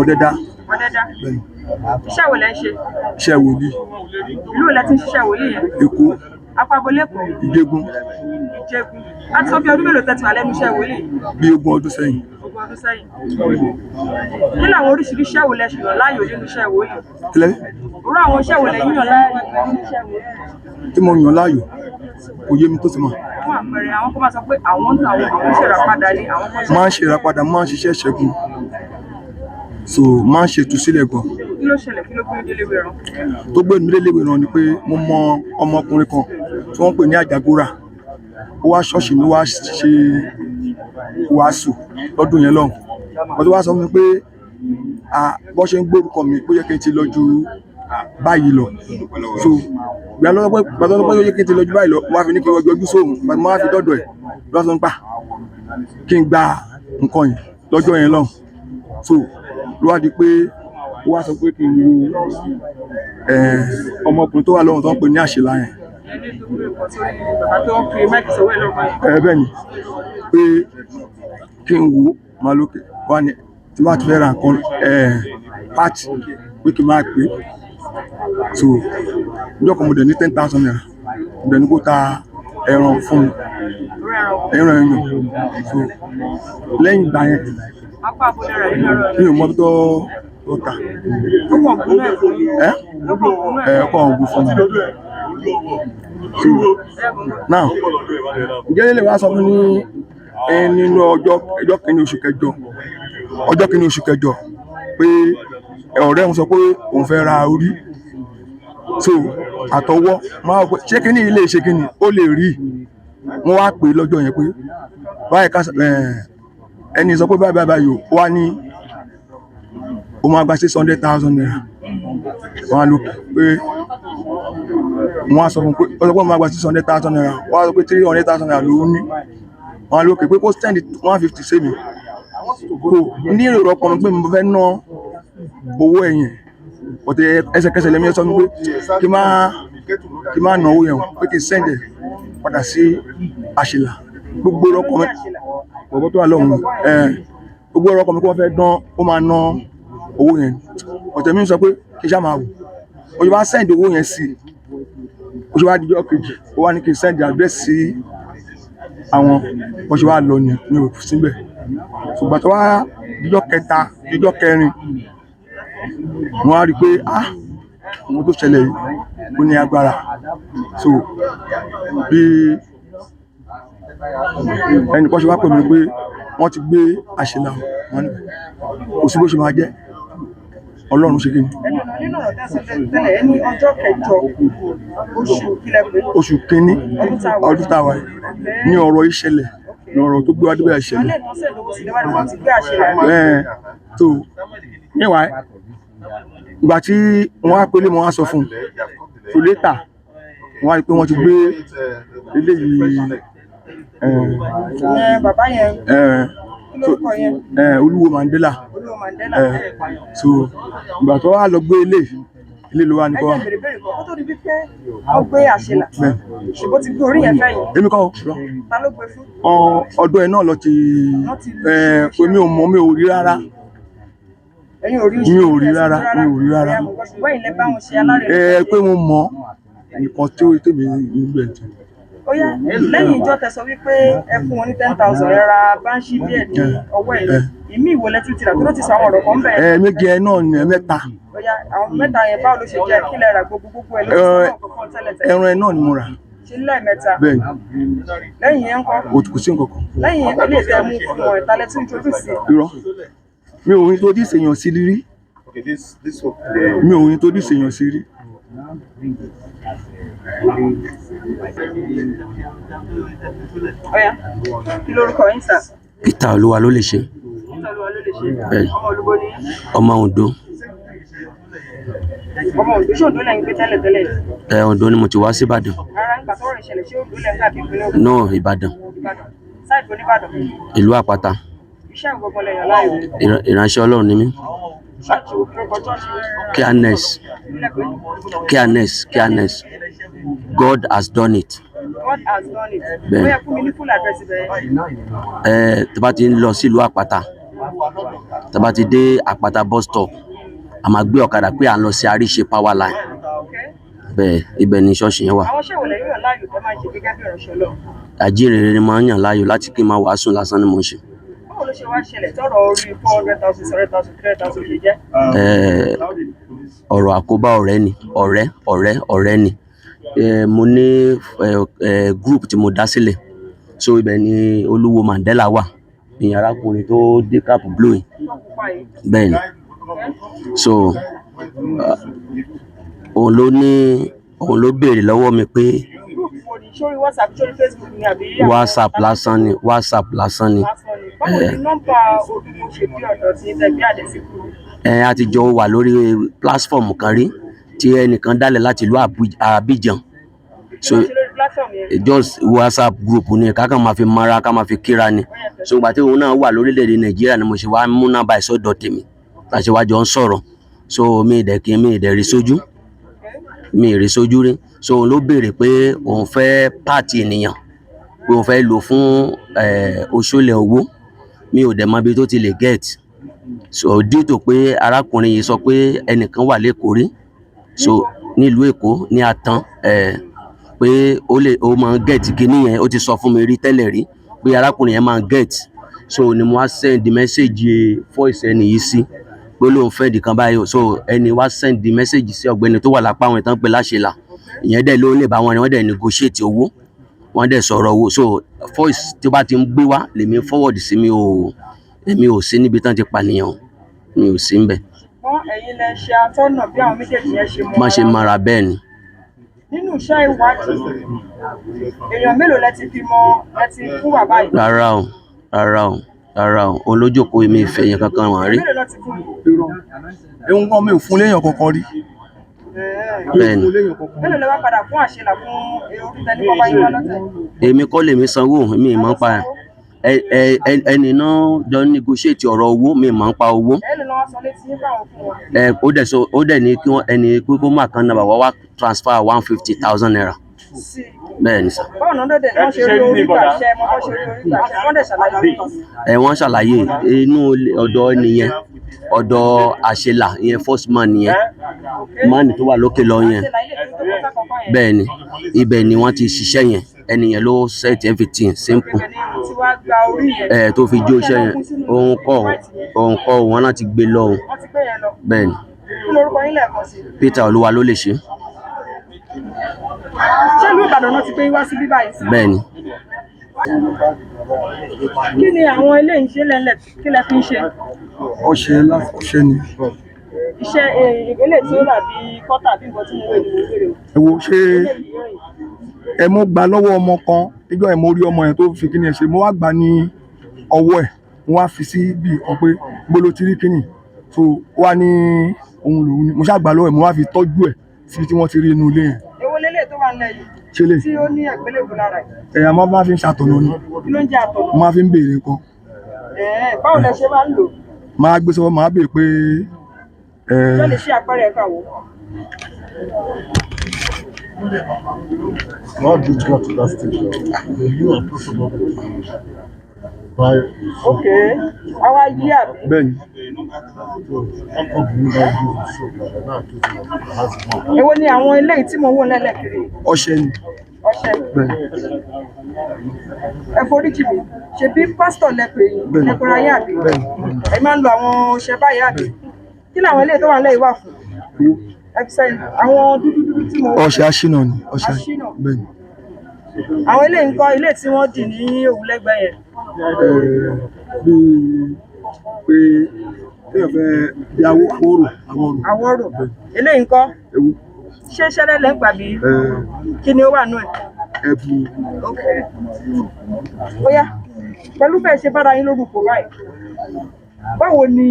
Ọ̀dẹ́dá, Ọ̀dẹ́dá? Iṣẹ́ wo lẹ ń ṣe? iṣẹ́ wòlíì, Ìlú wo lẹ ti ń ṣiṣẹ́ wòlíì yẹn? Èkó, Apá Abọ́lẹ́kọ̀ọ́? Ìjẹ̀gùn, Ìjẹ̀gùn. Láti sọ bí ọdún mélòó tẹ́ ti wà lẹ́nu iṣẹ́ wòlíì? bí 20 ọdún sẹ́yìn. Ogún ọdún sẹ́yìn. Kí làwọn oríṣiríṣi iṣẹ́ wo lẹ ṣe yàn láàyò nínú iṣẹ́ wòlíì? Kílẹ̀ Irú àwọn iṣẹ́ wo lẹ yín yàn láàyò nínú iṣẹ́ wòlíì? tí mo yàn láàyò kò yé mi tó ti mọ̀. Fún àpẹẹrẹ àwọn kan máa sọ pé àwọn ń ta àwọn ìṣèrápadà ni àwọn kan ṣe. Máa ń ṣe ìràpadà, máa ń ṣiṣẹ́ ìṣẹ́gun, so máa ń ṣe ìtúsílẹ̀ gan. Kí ló ṣẹlẹ̀ kí ló gbé délé wẹ̀rọ? Tó gbé mi léléwé ràn ni pé mo mọ ọmọkùnrin kan tí wọ́n ń pè ní Àjàgórà, ó wá ṣọ́ọ̀ṣì mi wá ṣe wàásù lọ́dún yẹn lọ́hùn. Wọ́n tó wá sọ fún mi pé bọ́ ṣe ń gbórúkọ mi pé yẹ kí n ti lọ ju Báyìí lọ, so gbàtọ́ pé yẹ kí n ti lọ ju Báyìí lọ, wọ́n á fi ní kí n yọjú sóhun, gbàtọ́ wọ́n á fi dọ́dọ̀ ẹ̀ lọ́sọ̀ ń gbà kí n gba nǹkan yìí lọ́jọ́ yẹn lọ́hùn. So ló wá di pé ó wá sọ pé kí n wo ọmọkùnrin tó wà lọ́hùn tó ń pè ní Àṣìlá yẹn. Bẹ́ẹ̀ ni pé kí n wo máa lókè wá ní tí wọ́n ti fẹ́ ra nǹkan pàtì pé kí n máa pè é. So níjọ́ kan mo dẹ̀ ní 10,000 naira, mo dẹ̀ ní kó ta ẹran fún mi, ẹran ẹ̀yàn. So lẹ́yìn ìgbà yẹn mi ò mọ bí tó ta ọkọ̀ ọ̀gùn fún mi. So now ǹjẹ́ ilé wa sọ fún ní nínú ọjọ́ kìíní oṣù kẹjọ pé ọ̀rẹ́ òun sọ pé òun fẹ́ ra orí so àtọwọ́ máa wọ ṣé kíní ilé ṣe kíní ó lè rí wọ́n wá pè lọ́jọ́ yẹn pé báyìí ká ẹni sọ pé báyìí ó wá ní ó máa gba 600,000 naira wọ́n á lò pé wọ́n á sọ fún pé ó sọ pé ó máa gba 600,000 naira wọ́n á sọ pé 300,000 naira ló ní wọ́n á lò pé kó send 150 sí mi kò ní èrò ọkàn pé mo fẹ́ ná owó ẹ̀yìn ọ̀tẹ̀ ẹsẹ̀kẹsẹ̀ lẹ́mí sọ pé kí máa ná owó yẹn pé kí n send ẹ̀ padà sí àṣìlá gbogbo ọkàn mi bọ̀bọ̀ tó wà lọ́hùn gbogbo ọkàn mi kó wọ́n fẹ́ dán ó máa ná owó yẹn ọ̀tẹ̀ mi sọ pé kí n ṣá máa wò ó ṣe wá send owó yẹn sí ó ṣe wá díjọ́ kejì ó wá ní kí n send address sí àwọn bó ṣe wá lọ ní òkú síbẹ̀ ṣùgbọ́n tó wá díjọ́ kẹta díjọ́ kẹrin wọ́n á rí i pé ohun tó ṣẹlẹ̀ yìí ó ní agbára so bí ẹnìkan ṣe wá pè mí pé wọ́n ti gbé àṣìlá wọn níbẹ̀ kò sí bó ṣe máa jẹ́ Ọlọ́run ṣe kí ni. nínú ọ̀rọ̀ tẹ́lẹ̀ ẹni ọjọ́ kẹjọ oṣù kílẹ̀ pé. oṣù kínní ọdún táwa yìí ní ọ̀rọ̀ ìṣẹ̀lẹ̀ ní ọ̀rọ̀ tó gbé wá débẹ̀ ìṣẹ̀lẹ̀. tó níwáyé ìgbà tí wọ́n á pélé wọn á sọ fún un tó létà wọ́n á rí i pé wọ́n ti gbé eléyìí bàbá yẹn Oluwo Mandela so ìgbà tó wá lọ gbé ilé ló wá ní kọ́ wa. ó tó di wípé wọ́n gbé àṣìlá ṣùgbọ́n ti gbé orí yẹn fẹ́yìn. èmi kọ́ ta ló gbé fún. ọdún ẹ̀ náà lọ ti pé mi ò mọ̀ mi ò rí rárá mi ò rí rárá. ṣùgbọ́n ilẹ̀ bá wọn ṣe alárẹ̀. pé mo mọ̀ nǹkan tí ó tèmi níbẹ̀ tí. ó yá lẹ́yìn ìjọ tẹ́ sọ wípé ẹ fún wọn ní 10,000 ẹ ra báńṣì díẹ̀ ní ọwọ́ ẹ̀ ìmí ìwọlẹ̀ tí tìrà tó ló ti sọ àwọn ọ̀rọ̀ kan bẹ́ẹ̀. méjì ẹ náà ní mẹ́ta. ó yá àwọn mẹ́ta yẹn báwo ló ṣe jẹ́ kí lẹ ra gbogbo ẹ ló ti sọ ọ̀kan tẹ́lẹ̀. ẹran ẹ náà ni mo rà. ṣe lẹ́ẹ̀mẹ́ta. bẹ́ẹ̀ni. lẹ́yìn yẹn ń kọ́. kò sí nǹkan kan. lẹ́yìn ilé ìfẹ́ mú fún ọ̀ ìtàlẹ̀ tí ń tojú sí. irọ́ mi ò ní tó dí ìṣèyàn sí rí. mi ò ní tó dí ìṣèyàn sí rí. Ọ̀yá kí lórúkọ yín sà? Peter Olúwa ló lè ṣe. Ọmọ Olúwo ni. Ọmọ Ondo. Ọmọ Ondo ṣé Ondo lẹ́yìn gbé tẹ́lẹ̀? Ondo ni mo ti wá sí Ìbàdàn. Rárá nígbà tó rìn ṣẹlẹ̀ ṣé Ondo lẹ́yìn káàbí ìpínlẹ̀ Ondo? No, Ìbàdàn. Sáìdì Oníbàdàn. Ìlú Àpáta. Iṣẹ́ ìgbọ̀gbọ̀ lẹ́yìn láàyò. Ìránṣẹ́ Ọlọ́run ni mí. Careness. God has done it. God has done it. Bẹ́ẹ̀ fún mi ní full address bẹ́ẹ̀. Tó bá ti ń lọ sí ìlú Àpáta, tó bá ti dé Àpáta bus stop, a máa gbé ọ̀kadà pé à ń lọ sí Àríṣe power line. Bẹ́ẹ̀ ibẹ̀ ni ṣọ́ọ̀ṣì yẹn wà. Àwọn ṣé ìwòlẹ̀ yóò láàyò tó máa ń ṣe gẹ́gẹ́ bí ìránṣẹ́ Ọlọ́run. Àjíǹrere ni máa ń yàn láàyò láti kí n máa wàásù lásán ni mò ń ṣe. Báwo ló ṣe wá ṣẹlẹ̀ tọ́rọ̀ orí 400,000, 700,000, 300,000 ṣe jẹ́? Ọ̀rọ̀ àkóbá ọ̀rẹ́ ni. Mo ní group tí mo dá sílẹ̀, so ibẹ̀ ni Oluwo Mandela wà, ní arákùnrin tó dé cap blue yìí. Bẹ́ẹ̀ ni, so òun ló béèrè lọ́wọ́ mi pé WhatsApp lásán ni. Báwo ni nọ́mbà Oluwo ṣe bí ọ̀dọ̀ tí tẹ̀gbẹ́ àdẹ́síkú? A ti jọ wà lórí platform kan rí tí ẹnìkan dálẹ̀ láti ìlú Abidjan, so just WhatsApp group ni ká kàn máa fi mara ká máa fi kíra ni. So ìgbà tí òun náà wà lórílẹ̀‐èdè Nàìjíríà ni mo ṣe wá mú nọ́mbà ìsọdọ̀ tèmi láti wá jọ ń sọ̀rọ̀, so mi ì rí sójú rí. So òun ló béèrè pé òun fẹ́ pààtì ènìyàn pé òun fẹ́ lò fún òṣòlẹ̀ owó, mi ò dẹ̀ mọ ibi tó ti lè get. So dito pé arákùnrin yìí sọ pé ẹnìkan wà lẹ́kọ̀ọ́ rí, so nílùú Èkó ní Àtàn, pé ó máa ń get kíní yẹn, ó ti sọ fún mi rí tẹ́lẹ̀ rí pé arákùnrin yẹn máa ń get. So ni mo wá send the message voice ẹni yìí sí pé lóun fẹ́ di kan báyìí. So ẹni wá send the message sí ọ̀gbẹ́ni tó wà lápá àwọn ìtàn pé láṣẹlà ìyẹn dẹ̀ ló lè bá wọn ni wọ́n dẹ̀ negotiate owó, wọ́n dẹ̀ sọ̀rọ̀ owó. So voice tí ó bá ti ń gbé wá lèmi forward sí, èmi ò sí níbi tán ti pànìyàn, mi ò sí ń bẹ̀. Ẹ̀yin lẹ ṣe atọ́nà bí àwọn méjèèjì yẹn ṣe mọ ara. Má ṣe mara bẹ́ẹ̀ ni. nínú iṣẹ́ ìwádìí èèyàn mélòó lẹ ti fi mọ ẹ ti fún bàbá yìí. rárá o olójókòó mi ìfẹ́ yẹn kankan wọ́n rí. mélòó lọ ti fún yìí. ewu kan mi ò fún léèyàn kankan rí. bẹ́ẹ̀ni mélòó lẹ wá padà fún àṣelà fún orí tẹni bọ́ bá yín wá lọ́tẹ̀. èmi kọ́ lèmi sanwó mi ì mọ̀ pa ẹni náà jọ negotiate ọ̀rọ̀ owó mi ì mọ̀ pa owó. èlò lọ́wọ́ sọ létí yín fáwọn fún wọn. ó dẹ̀ ní kí wọ́n ẹni pé kó má kan náà wá transfer 150,000 naira. bẹ́ẹ̀ ni sà. báwo náà dẹ̀ wọ́n ṣe rí orí gbàṣẹ mọ́ bọ́ ṣe rí orí gbàṣẹ wọ́n dẹ̀ ṣàlàyé fún wọn. wọ́n ṣàlàyé inú ọ̀dọ̀ nìyẹn ọ̀dọ̀ àṣelà ìyẹn first man nìyẹn mánì tó wà lókè lọ yẹn bẹ́ẹ̀ ni ibẹ̀ ni wọ́n ti ṣiṣẹ́ yẹn ẹnìyẹn ló set everything simple tó fi jó iṣẹ́ yẹn òun kọ́ wọn láti gbé lọ òun bẹ́ẹ̀ ni Peter Olúwa ló lè ṣe. ṣé ìlú Ìbàdàn náà ti gbé wá sí bíbá yìí. bẹ́ẹ̀ ni. kí ni àwọn eléyìí ṣe lẹ́lẹ̀ kí lẹ fi ń ṣe. ọṣẹ ni. iṣẹ́ eléyìí tí ó rà bí kọ́tà bí nǹkan tí mo wé ni mo béèrè o. ẹ wo ṣé ẹ mú gbà lọ́wọ́ ọmọ kan níjọ́ ẹ̀ mo rí ọmọ yẹn tó fi kíni ẹ̀ ṣe mo wá gbà ní ọwọ́ ẹ̀ mo wá fi sí bí kan pé gbolo ti rí kíni so wá ní ohun lòun ni mo ṣàgbà lọ́wọ́ ẹ̀ mo wá fi tọ́jú ẹ̀ sí tí wọ́n ti rí inú ilé yẹn. èwo lélẹ̀ tó wà nílẹ̀ yìí. ṣe lè tí ó ní àgbélébùú lára ẹ̀. ẹ̀yà máa fi ń ṣàtọ̀nà ni. kí ló ń jẹ́ àtọ̀nà. mo máa fi ń béèrè nǹkan. báwo lẹ ṣe máa ń lò. máa gbé sọ́wọ́ máa béèrè pé. ṣé lè ṣe àpẹẹrẹ ẹ̀ka wo. What did you go to that stage? You are possible. Okay. Àwa yí àbí. Bẹ́ẹ̀ni. Èwo ni àwọn eléyìí tí mo wò lẹ́lẹ̀kiri? Ọṣẹ ni. Ọṣẹ. Bẹ́ẹ̀ni. Ẹ foríjì mi, ṣebí pásítọ̀ lẹ́pẹ̀ yìí, lẹ́pẹ̀rẹ̀ ayé àbí? Bẹ́ẹ̀ni. Ẹ máa ń lo àwọn ọṣẹ báyìí àbí? Kí ni àwọn eléyìí tó wà lẹ́yìn wà fún? Àwọn dúdú tí mo wò. Ọṣẹ aṣínà ni. Ọṣẹ aṣínà. Bẹ́ẹ̀ni. Àwọn eléyìí ń kọ́ ilé tí wọ́n dì ní òwúlẹ́gbẹ́ yẹn. Bíi pé kéèyàn fẹ́ bí àwòrò. Eléyìí ń kọ́. Ṣé ṣẹlẹ̀ lẹ́ ń gbà bí? Kí ni ó wà nú ẹ̀? Ẹ̀bù. Bóyá pẹ̀lú bẹ́ẹ̀ ṣe bára yín lórúkọ báyìí. Báwo ni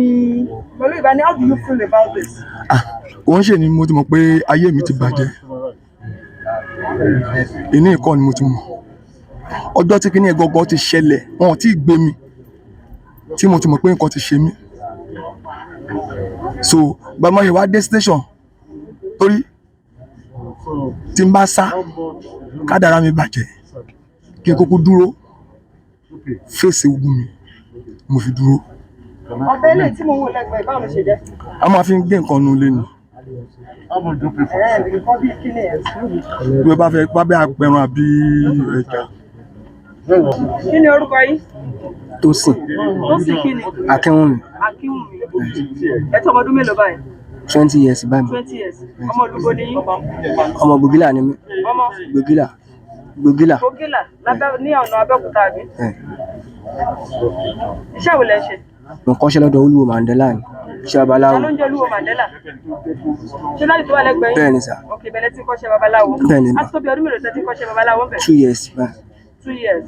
pẹ̀lú ìbáni how do you feel about this? Òun ṣe ni mo ti mọ̀ pé ayé mi ti bàjẹ́. Ìní ìkọ́ ni mo ti mọ̀. Ọjọ́ tí kíní ẹ̀gọ́gọ́ ti ṣẹlẹ̀ wọn ò tí ì gbé mi tí mo ti mọ̀ pé nǹkan ti ṣe mí. So gbàmọ́ yẹn wá dé station torí tí n bá sá kádàrá mi bàjẹ́ kí n kúkú dúró fèsì ogun mi mo fi dúró. Ọbẹ̀ ilé tí mo wò lẹ́gbẹ̀ẹ́ báwo ló ṣe jẹ́? A máa fi ń gé nǹkan nu ilé ni. Bí o bá fẹ́ bá bẹ́ẹ̀ apẹran àbí ẹja. Kí ni orúkọ yín? Tósìn. Tósìn kí ni? Akínwùmí. Akínwùmí. Ẹ tó ọmọ ọdún mélòó báyìí? 20 years báyìí. 20 years. Ọmọ Olúwo ni yín? Ọmọ Gbògìlà ni mí. Ọmọ? Gbògìlà. Gbògìlà ní ọ̀nà Abẹ́òkúta àbí? Iṣẹ́ wo lẹ ń ṣe? Mo kọ́ṣẹ́ lọ́dọ̀ Oluwo Mandela ni. Iṣẹ́ babaláwo. Ta ló ń jẹ́ Oluwo Mandela? Ṣé láti tó wà lẹ́gbẹ̀ẹ́ yín? Bẹ́ẹ̀ni sà. Ok, bẹ̀rẹ̀ tí ń kọ́ṣẹ́ babaláwo. Bẹ́ẹ̀ni. A ti tó bí ọdún mélòó tẹ́ tí ń kọ́ṣẹ́ babaláwo bẹ̀? 2 years báyìí. 2 years.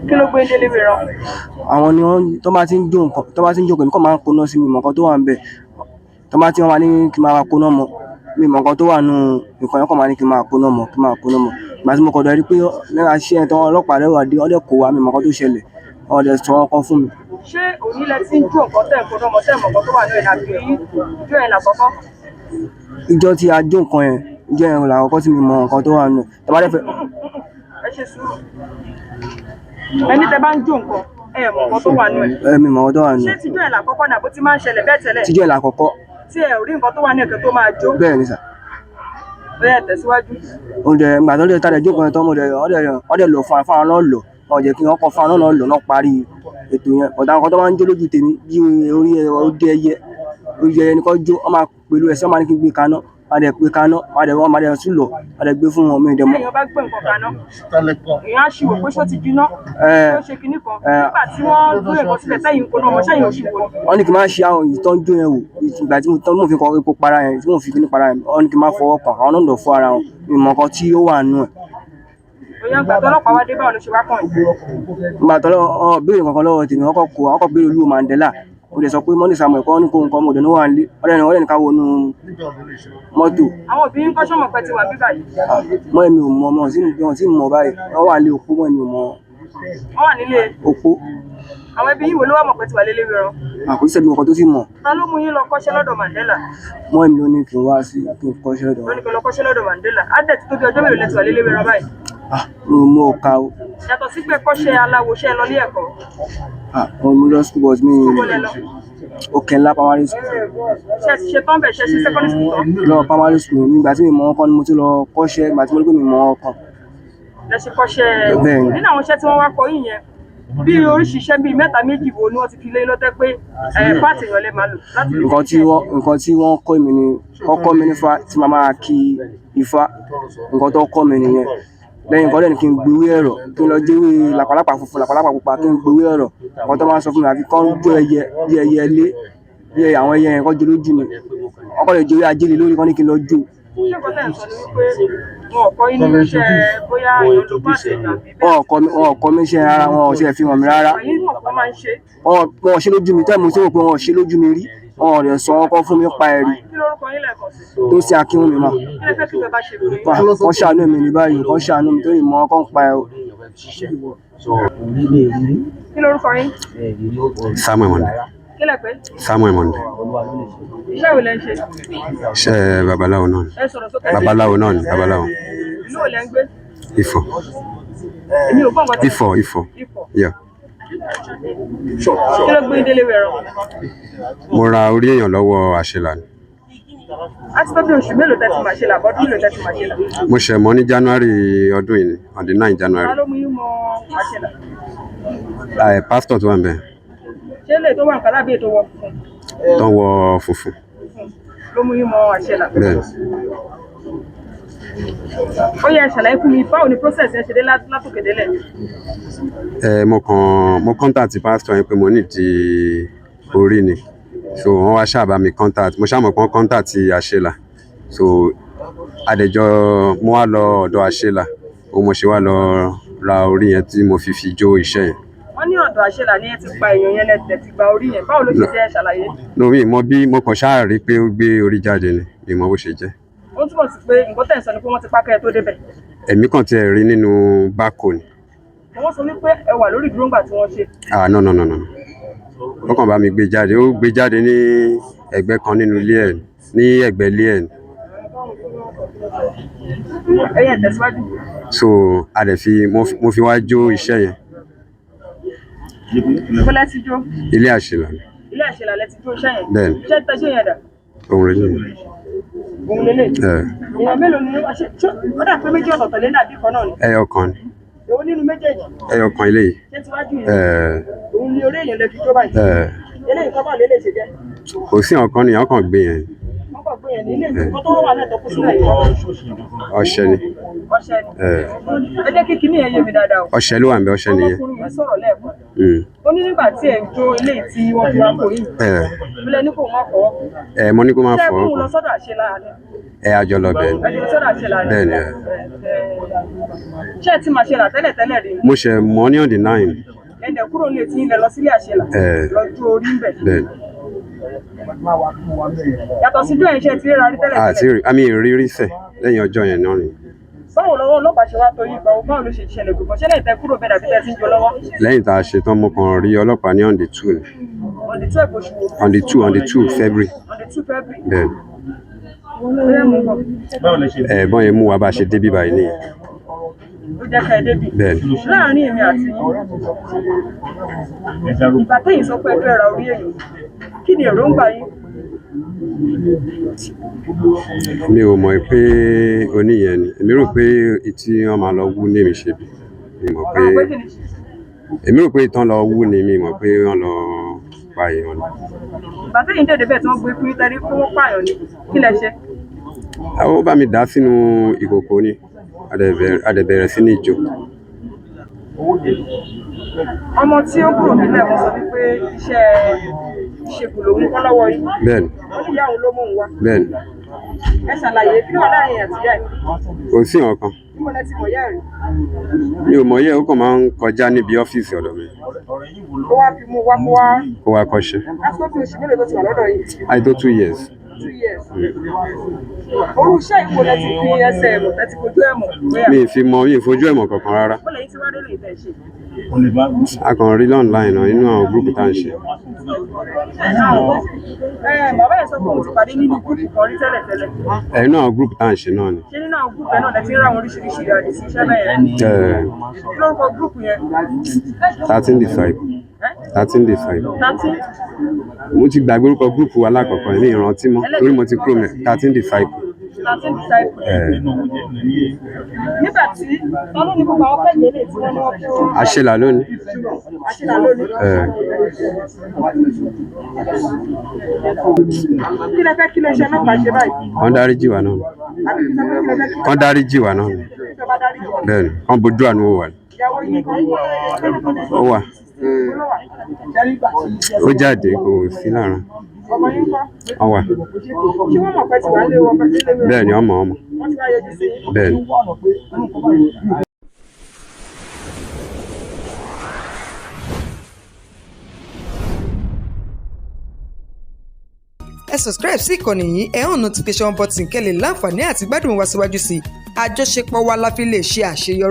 Kí ló gbé délé mi rán? Àwọn ni wọ́n tó bá ti ń jó èmi kàn máa ń koná sí mi mọ̀ nǹkan tó wà ń bẹ̀. Tó bá ti wọ́n máa ní kí n máa koná mọ́ mi mọ̀ nǹkan tó wà nù nǹkan yẹn kàn máa ní kí n máa koná mọ́. Ìgbà tí mo kọ̀ dọ̀ rí pé lẹ́yìn aṣẹ́ tán ọlọ́pàá rẹ̀ wà dé ọdẹ kò wá mi mọ̀ nǹkan tó ṣẹlẹ̀ ọdẹ sọ ọkọ fún mi. Ṣé òní lẹ ti ń jó nǹkan tẹ̀ ń koná mọ́ tẹ̀ mọ̀ nǹkan tó wà nù ẹ̀ àbí ijó ẹ̀ làkọ́kọ́? Ìjọ tí a jó nǹkan yẹn ìjọ yẹn làkọ́kọ́ tí mi mọ̀ nǹkan tó wà nù ẹ̀. Ẹ ṣe sùúrù. Ẹni tẹ bá ń jó nǹkan ẹ mọ̀ nǹkan tó wà nù ẹ̀. Mi mọ̀ nǹkan tó wà nù ẹ̀. Ṣé tíjọ́ ẹ̀ làkọ́kọ́ ni àbó ti máa ń ṣẹlẹ̀ bẹ́ẹ̀ tẹ́lẹ̀? Tíjọ́ ẹ̀ làkọ́kọ́. Tí ẹ ò rí nǹkan tó wà ní ẹ̀kẹ́ tó máa jó. Bẹ́ẹ̀ ni sà. Bẹ́ẹ̀ tẹ̀síwájú. Ìgbà tó lè tàdé jókòó yẹn tán ọdẹ lọ fún àwọn náà lọ wọn jẹ́ kí wọ́n kọ́ fún àwọn náà lọ náà parí ètò yẹn. Ọ̀dà nǹkan tó máa ń jó lójú tèmi bí orí ẹyẹ ní kò jó wọ́n máa pẹ̀lú ẹsẹ̀ wọ́n máa ní kí n gbé kaná máa dẹ̀ pé kaná máa dẹ̀ tún lọ máa dẹ̀ gbé fún wọn mi ìdẹ̀mọ́. èèyàn bá gbé nǹkan kaná èèyàn á ṣìwò pé ṣó ti jiná ṣó ṣe kinní kan nígbà tí wọ́n gbé nǹkan sílẹ̀ tẹ́yìn kó náà ọmọọṣẹ́ yìí ò ṣìwò. wọ́n ní kí n máa ṣe àwọn ìtọ́jú yẹn wò ìgbà tí mo fi kọ epo para yẹn tí mo fi kíní para yẹn wọ́n ní kí n máa fọwọ́ kàn àwọn náà lọ fọ́ ara wọn ìmọ̀ kan tí ó wà nù ẹ̀. bóyá ìgbà tọ́lọ́pàá wá dé báwo ló ṣe wá kàn yín. ìgbà tọ́lọ́ béèrè kankan lọ́wọ́ tèmi wọ́n kọ́ béèrè Oluwo Mandela ó lè sọ pé mọ́nì Samuel kọ́ ní kó nǹkan ọmọdé ní wà ń lé ọ̀rẹ́ ní ká wọnú mọ́tò. àwọn òbí ń kọ́ṣọ́ mọ̀ pé ti wà bí báyìí. mọ́ èmi ò mọ ọmọ tí mo mọ̀ báyìí wọ́n wà nílé opó mọ́ èmi ò mọ. wọ́n wà nílé opó. àwọn ẹbí yìí wo ló wà mọ̀ pé ti wà lélẹ́ wẹ̀rọ. àkóso ẹbí ọkọ tó sì mọ̀. ta ló mú yín lọ kọ́ṣẹ́ lọ́dọ̀ Mandela. mọ́ èmi ló ní kí n wá sí kí n kọ́ṣẹ́ lọ́dọ̀. ló ní kí n lọ kọ́ṣẹ́ lọ́dọ̀ Mandela á dẹ̀ ti tó bí ọjọ́ mélòó lẹ́tì wà lélẹ́ wẹ̀rọ báyìí. mo ka o. yàtọ̀ sí pé kọ́ṣẹ́ aláwo ṣẹ́ lọ ní ẹ̀kọ́. mo lọ school bus mi òkè ńlá primary school. ṣe ti ṣe tán bẹ̀ ṣe secondary school tán. lọ primary school nígbà tí mi mọ̀ ọkàn ni mo ti lọ kọ́ṣẹ́ ìgbà tí mo rí pé mi mọ̀ ọkàn. lẹ ṣe kọ́ṣẹ́ nínú àwọn iṣẹ́ tí wọ́n wá kọ yìí yẹn bí oríṣi iṣẹ́ bíi mẹ́ta méjì wo ni wọ́n ti fi lé lọ́tẹ́ pé pààtì èèyàn lè máa lò láti lè nǹkan tí wọ́n kọ́ mi ni kọ́kọ́ mi nífa tí màá máa kí ifá nǹkan tó kọ́ mi nìyẹn lẹ́yìn nǹkan lẹ́nu kí n gbowó ẹ̀rọ kí n lọ déwé làpàlápà funfun làpàlápà pupa kí n gbowó ẹ̀rọ nǹkan tó máa ń sọ fún mi àfi kán jó ẹyẹ bí ẹyẹ lé bí àwọn ẹyẹ yẹn kọ́ jó lójú mi ọkọ lè jórí ajé lé lórí kán ní kí n lọ jó. ṣé nǹkan tẹ̀ ń sọ ni wípé wọn ò kọ́ yín nínú iṣẹ́ bóyá èèyàn ló bá ṣe tàbí bẹ́ẹ̀. wọn ò kọ́ mi iṣẹ́ rárá wọn ò ṣe fi hàn mí rárá. wọn ò ṣe lójú mi tẹ́lẹ̀ mo ṣe rò pé wọn ò ṣe lójú mi rí wọn ò rẹ̀ sọ wọn kọ́ fún mi pa ẹ̀rí. kí lórúkọ yín lẹ́ẹ̀kan sí. tó ṣe akínwùmí mà. kí lẹ fẹ́ kí bẹ́ẹ̀ bá ṣe fún yín. kọ́ ṣàánú mi ní báyìí kọ́ ṣàánú mi tó yìí mọ́ ọkọ̀ ń pa ẹ̀ o. kí lórúkọ yín. Samuel Monde. kí lẹ pé. Samuel Monde. iṣẹ́ wo lẹ ń ṣe. iṣẹ́ babaláwo náà ni. ẹ sọ̀rọ̀ sókè. babaláwo náà ni babaláwo. ìlú wo lẹ ń gbé. Ifọ̀. èmi ò gbọ́ nǹkan tí. Ifọ̀. Yeah. kí ló gbé délé wẹ̀rọ. mo ra orí èèyàn lọ́wọ́ àṣelà ni. a ti tó bí oṣù mélòó tẹ́tí máa ṣe là bọ́dún mélòó tẹ́tí máa ṣe là. mo ṣẹ̀ mọ́ ní January ọdún yìí ni on the 9 January. ta ló mú yín mọ àṣelà. pásítọ̀ tó wà ń bẹ̀. ṣé lè tó wà nǹkan lábẹ́ ètò wọ funfun. tó wọ funfun. ló mú yín mọ àṣelà. bẹ́ẹ̀. ó yẹ ṣàlàyé fún mi báwo ni process yẹn ṣe dé látòkè délẹ̀. mo contact pastor yẹn pé mo ní di orí ni so wọ́n wá ṣáà bá mi contact mo ṣáà mọ̀ pé wọ́n contact àṣelà so adẹjọ́ mo wá lọ ọ̀dọ̀ àṣelà òun mo ṣe wá lọ ra orí yẹn tí mo fi jó iṣẹ́ yẹn. wọ́n ní ọ̀dọ̀ àṣelà ni ẹ ti pa èèyàn yẹn lẹ́tẹ̀ ti gba orí yẹn báwo ló ṣe jẹ́ ṣàlàyé. lórí mo bí mo kàn ṣáà rí pé ó gbé orí jáde ni mi mọ bó ṣe jẹ́. ó túbọ̀ sí pé nǹkan tẹ̀ ń sọ ni pé wọ́n ti pa kẹ́ ẹ tó débẹ̀. èmi kàn tiẹ̀ rí nínú bákò ni. wọ́n sọ wípé ẹ wà lórí ìdúró ńgbà tí wọ́n ṣe. no ó kàn bá mi gbé jáde ó gbé jáde ní ẹ̀gbẹ́ kan nínú ilé ẹ̀ ní ẹ̀gbẹ́ ilé ẹ̀. ẹyẹ tẹ̀síwájú. so a dẹ̀ fi mo fi wá jó iṣẹ́ yẹn. ìbò lẹ ti jó. ilé àṣelà. ilé àṣelà lẹ ti jó iṣẹ́ yẹn. bẹ́ẹ̀ni. iṣẹ́ tẹ ṣe yẹn dà. òun rẹ̀ yẹn. òun lélẹ̀. èèyàn mélòó ni ó dà pé méjì ọ̀tọ̀ọ̀tọ̀ lé dàbí kan náà ni. ẹyọ kan ni. èwo nínú méjèèjì. ẹyọ kan ilé yìí. ṣé tiwájú yìí. òun ni orí èèyàn lè fi jó báyìí. eléyìí kọ́ bá lè ṣe jẹ́. kò sí ọ̀kan nìyẹn ọkàn gbé yẹn. wọ́n kàn gbé yẹn ní ilé ìgbìmọ̀ tó wà náà tó kú sílẹ̀ yìí. ọṣẹ ni. ọṣẹ ni. ẹ jẹ́ kí kinní yẹn yé mi dáadáa o. ọṣẹ ló wà ń bẹ ọṣẹ nìyẹn. ọmọkùnrin yẹn sọ̀rọ̀ lẹ́ẹ̀kan. ó ní nígbà tí ẹ̀ ń jó ilé tí wọ́n fi wá kó yìí. ìbílẹ̀ ní kò má fọwọ́. mo ní kó má fọwọ́ ṣé ẹ mú un lọ sọ́dọ̀ àṣelà ni. àjọ lọ bẹ́ẹ̀ ni. ẹni sọ́dọ̀ àṣelà ni. bẹ́ẹ̀ ni. ṣé ẹ ti máa ṣe là tẹ́lẹ̀ rí. mo ṣe mọ́ ní on the 9. ẹ̀dẹ̀ kúrò ní etí ilẹ̀ lọ sílé àṣelà. lọ́jọ́ orí ń bẹ̀. bẹ́ẹ̀ ni. yàtọ̀ síjú ẹ̀ ṣe ti rí ra rí tẹ́lẹ̀. àti àmì ìrírí sẹ̀ lẹ́yìn ọjọ́ yẹn náà ni. báwo lọ́wọ́ ọlọ́pàá ṣe wá tó yìí báwo ló ṣe ṣẹlẹ̀ gbogbo ṣé lẹ́yìn tẹ kúrò bẹ́ẹ̀ dàbí tẹ́ ti ń jọ lọ́wọ́. lẹ́yìn tá a ṣe tán mo kàn rí ọlọ́pàá ní on the 2 ni. on the 2 February. bẹ́ẹ̀ ni. bọ́n yẹn mú wa bá a ṣe débí báyìí nìyẹn. ó jẹ́ ká ẹ débi. bẹ́ẹ̀ ni. láàárín èmi àti ìgbà téyìn sọ pé ẹ fẹ́ ra orí èèyàn kí ni èròǹgbà yín. mi ò mọ̀ pé oníyẹn ni èmi rò pé tí wọ́n máa lọ wú ní èmi ṣe bí mi mọ̀ pé èmi rò pé ìtàn lọ wú ni mi mọ̀ pé wọ́n lọ pa èèyàn ni. ìgbà téyìn dèdè bẹ́ẹ̀ tí wọ́n gbé fún yín tẹ́rí pé wọ́n pààyàn ni kí lẹ ṣe. Ó bá mi dà sínú ìkòkò ni a dẹ̀ bẹ̀rẹ̀ sí ní jó. Ọmọ tí ó kúrò nílẹ̀ wọ́n sọ wípé iṣẹ́ ìṣègùn lòun kọ́ lọ́wọ́ yìí. Bẹ́ẹ̀ni. Wọ́n ní ìyá òun ló mú òun wá. Bẹ́ẹ̀ni. Ẹ ṣàlàyé kí ló wà láàrin àti ìyá ẹ̀. Kò sí nǹkan. Bí mo lẹ ti mọ̀ ìyá rẹ̀. Mi ò mọ̀ yẹ́ ó kàn máa ń kọjá níbi ọ́fíìsì ọ̀dọ̀ mi. Ó wá fi mú wá kó wá. Ó wá kọ́ṣẹ́. Àsìkò tí oṣù mélòó tó ti wà lọ́dọ̀ yìí. Àì tó 2 years. 2 years. Orú iṣẹ́ ìwò lẹ ti fi ẹsẹ̀ ẹ̀mọ̀ tẹ́ ti fojú ẹ̀mọ̀. Mi ì fojú ẹ̀mọ̀ kankan rárá. Ó lẹ́yìn tí wá délé ìfẹ́ ṣe. A kàn rí online náà nínú àwọn gúrúùpù tá à ń ṣe. Bàbá ẹ̀ sọ pé òun ti pàdé nínú gúrúùpù kan rí tẹ́lẹ̀tẹ́lẹ̀. Nínú àwọn gúrúùpù tá à ń ṣe náà ni. Ṣé nínú àwọn gúrúùpù náà lẹ ti ń rá àwọn oríṣiríṣi ìrìnàjò sí iṣẹ́ bẹ́ẹ̀ yẹn? Kí lórúkọ gúrúùpù yẹn? 13 Disciple. 13 Disciple. 13? Mo ti gbàgbé orúkọ gúrúùpù alákọ̀ọ́kọ́ ní ìrántí mọ́ lórí mo ti kúrò mẹ́ 13 Disciple. 13 Disciple. Nígbà tí tọ́lú ní gbogbo àwọn fẹ́yẹ̀ lè tí wọ́n ní wọ́n fún. Àṣelà lónìí. Àṣelà lónìí. Kí lẹ fẹ́ kí lè ṣe ọlọ́pàá ṣe báyìí? Kán dáríjì wá náà. Kán dáríjì wá náà. Bẹ́ẹ̀ni, kán bojú àánú wò wá. Ìyàwó yìí kan. Ó wà. Ó jáde kò sí lára. Ọmọ yín kọ́. Ó wà. Ṣé wọ́n mọ̀ pé tí wàá lé wọn pẹ̀lú ilé mi? Bẹ́ẹ̀ni, ọmọ. Wọ́n ti wá yọjú sí. Bẹ́ẹ̀ni. Ẹ subscribe sí ìkànnì yìí, ẹ hàn notification button kẹ́ lè láǹfààní àti gbádùn wa síwájú sí i. Àjọṣepọ̀ wa la fi lè ṣe àṣeyọrí.